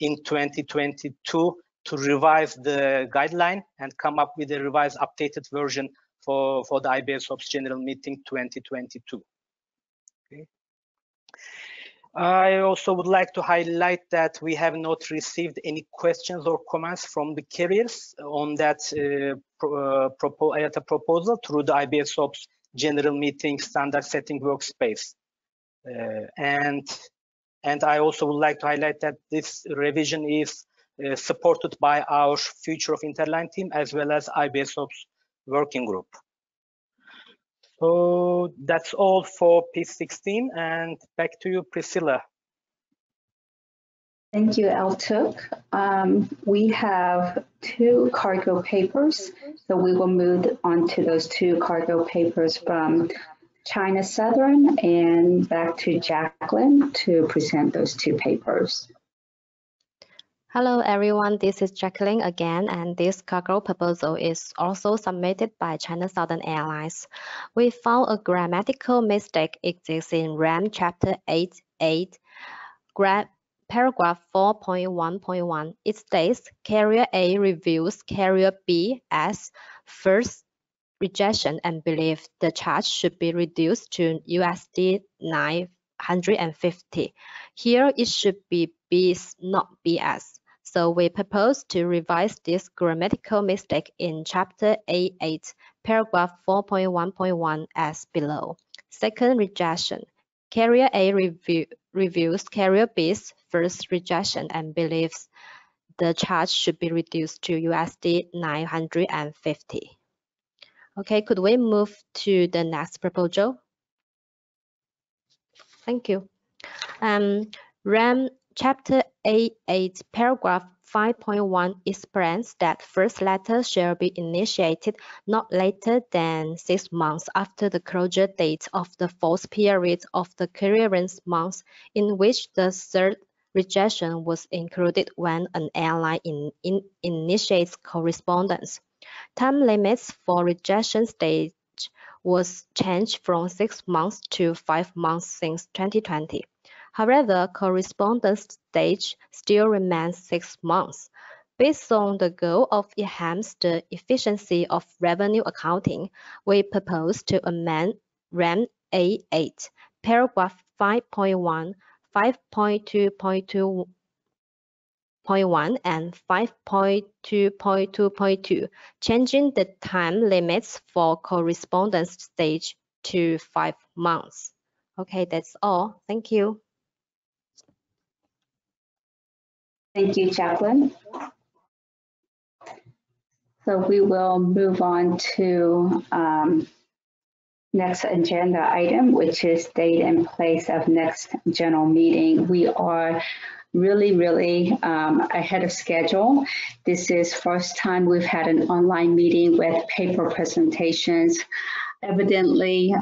in 2022 to revise the guideline and come up with a revised updated version for the IBS OPS General Meeting 2022. Okay. I also would like to highlight that we have not received any questions or comments from the carriers on that IATA proposal through the IBS OPS General Meeting standard setting workspace. And I also would like to highlight that this revision is supported by our Future of Interline team as well as IBS OPS working group. So that's all for P16, and back to you, Priscilla. Thank you, Altuk. We have 2 cargo papers, so we will move on to those 2 cargo papers from China Southern and back to Jacqueline to present those 2 papers. Hello everyone, this is Jacqueline again, and this cargo proposal is also submitted by China Southern Airlines. We found a grammatical mistake exists in RAM Chapter 8.8, paragraph 4.1.1. It states, Carrier A reviews Carrier B as first rejection and believe the charge should be reduced to USD 950. Here it should be B's, not BS. So we propose to revise this grammatical mistake in Chapter 8.8, paragraph 4.1.1 as below. Second rejection. Carrier A reviews Carrier B's first rejection and believes the charge should be reduced to USD 950. Okay, could we move to the next proposal? Thank you. RAM Chapter 8.8, paragraph 5.1 explains that first letter shall be initiated not later than 6 months after the closure date of the fourth period of the clearance month in which the third rejection was included when an airline initiates correspondence. Time limits for rejection stage was changed from 6 months to 5 months since 2020. However, correspondence stage still remains 6 months. Based on the goal of enhancing the efficiency of revenue accounting, we propose to amend RAM A8, paragraph 5.1, 5.2.2.1 and 5.2.2.2, changing the time limits for correspondence stage to 5 months. Okay, that's all. Thank you. Thank you, Jacqueline. So we will move on to next agenda item, which is date and place of next general meeting. We are really ahead of schedule. This is first time we've had an online meeting with paper presentations. Evidently,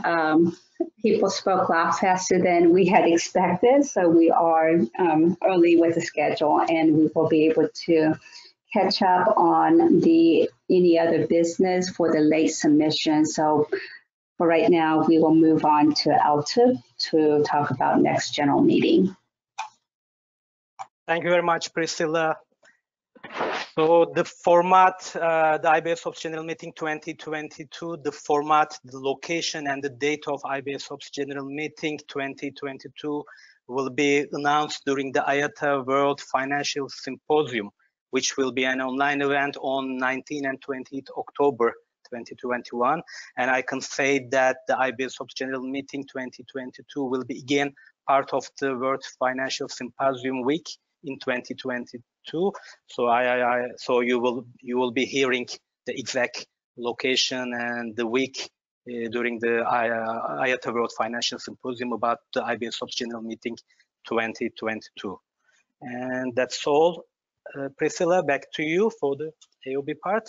people spoke a lot faster than we had expected, so we are early with the schedule, and we will be able to catch up on any other business for the late submission. So for right now, we will move on to Alta to talk about next general meeting. Thank you very much, Priscilla. So the format, the IBS OPS General Meeting 2022, the format, the location, and the date of IBS OPS General Meeting 2022 will be announced during the Ayata World Financial Symposium, which will be an online event on 19 and 20 October 2021. And I can say that the IBS OPS General Meeting 2022 will be again part of the World Financial Symposium week in 2022. So you will be hearing the exact location and the week during the Ayata World Financial Symposium about the IBS OPS General Meeting 2022. And that's all. Priscilla, back to you for the AOB part.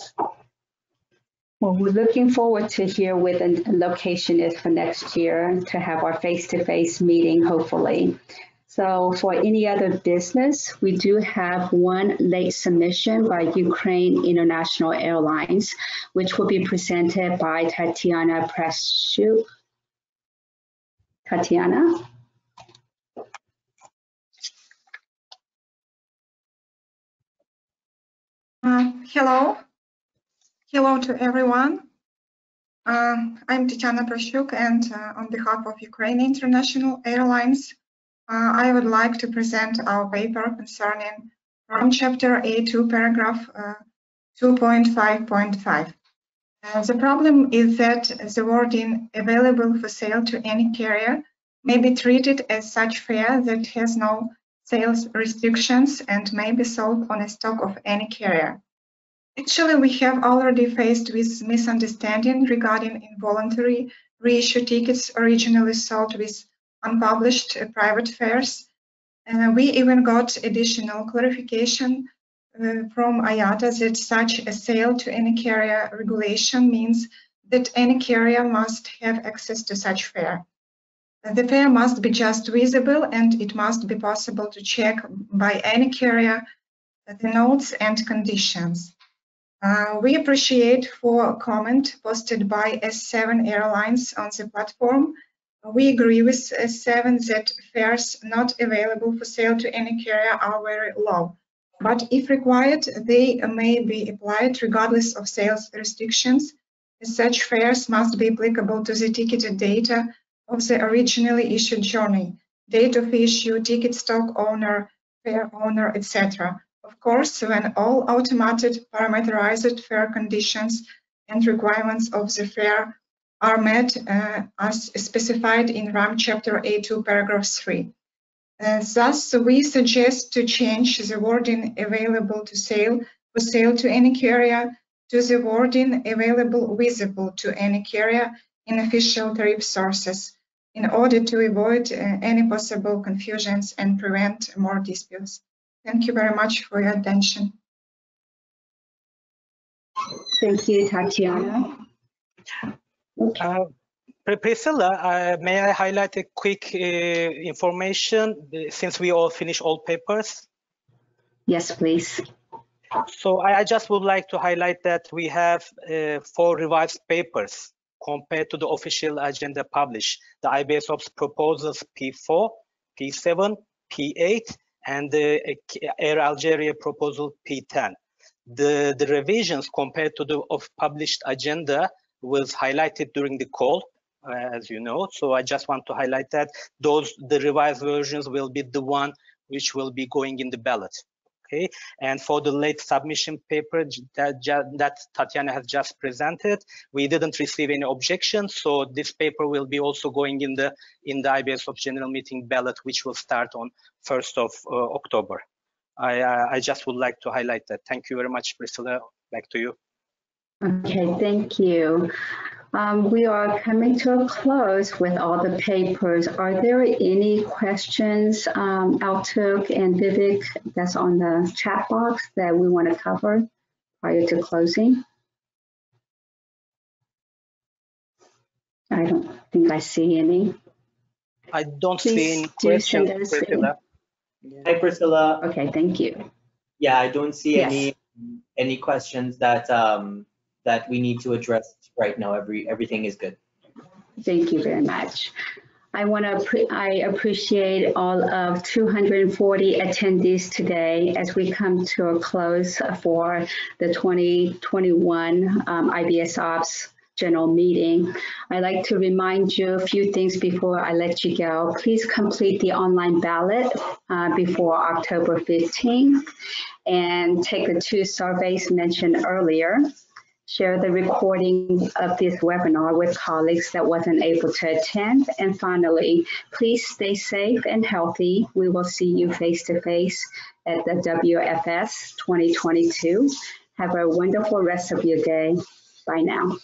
Well, we're looking forward to hear where the location is for next year to have our face-to-face meeting, hopefully. So for any other business, we do have one late submission by Ukraine International Airlines, which will be presented by Tatiana Prashuk. Tatiana? Hello to everyone. I'm Tatiana Prashuk, and on behalf of Ukraine International Airlines, I would like to present our paper concerning from Chapter A2, paragraph 2.5.5. The problem is that the wording available for sale to any carrier may be treated as such fare that has no sales restrictions and may be sold on a stock of any carrier. Actually, we have already faced with misunderstanding regarding involuntary reissue tickets originally sold with unpublished private fares. We even got additional clarification from Ayata that such a sale to any carrier regulation means that any carrier must have access to such fare. The fare must be just visible and it must be possible to check by any carrier the notes and conditions. We appreciate for comment posted by S7 Airlines on the platform. We agree with S7 that fares not available for sale to any carrier are very low. But if required, they may be applied regardless of sales restrictions. Such fares must be applicable to the ticketed data of the originally issued journey, date of issue, ticket stock owner, fare owner, etc. Of course, when all automated parameterized fare conditions and requirements of the fare are met as specified in RAM Chapter A2, paragraph 3. Thus, we suggest to change the wording available to sale for sale to any carrier to the wording available visible to any carrier in official tariff sources in order to avoid any possible confusions and prevent more disputes. Thank you very much for your attention. Thank you, Tatiana. Okay. Priscilla, may I highlight a quick information since we all finish all papers? Yes, please. So I just would like to highlight that we have 4 revised papers compared to the official agenda published. The IBS OPS proposals P4, P7, P8, and the Air Algeria proposal P10. The revisions compared to the published agenda was highlighted during the call, as you know. So I just want to highlight that the revised versions will be the one which will be going in the ballot. Okay, and for the late submission paper that Tatiana has just presented, we didn't receive any objections, so this paper will be also going in the IBS OPS General Meeting ballot, which will start on 1st of October. I just would like to highlight that. Thank you very much, Priscilla. Back to you. Okay, thank you. We are coming to a close with all the papers. Are there any questions, Altuk and Vivek, that's on the chat box that we want to cover prior to closing? I don't think I see any. I don't see any questions, Priscilla. Hi, Priscilla. Okay, thank you. Yeah, I don't see Yes. any questions that that we need to address right now. Everything is good. Thank you very much. I appreciate all of 240 attendees today as we come to a close for the 2021 IBS OPS General Meeting. I'd like to remind you a few things before I let you go. Please complete the online ballot before October 15th and take the 2 surveys mentioned earlier. Share the recording of this webinar with colleagues that wasn't able to attend. And finally, please stay safe and healthy. We will see you face to face at the WFS 2022. Have a wonderful rest of your day. Bye now.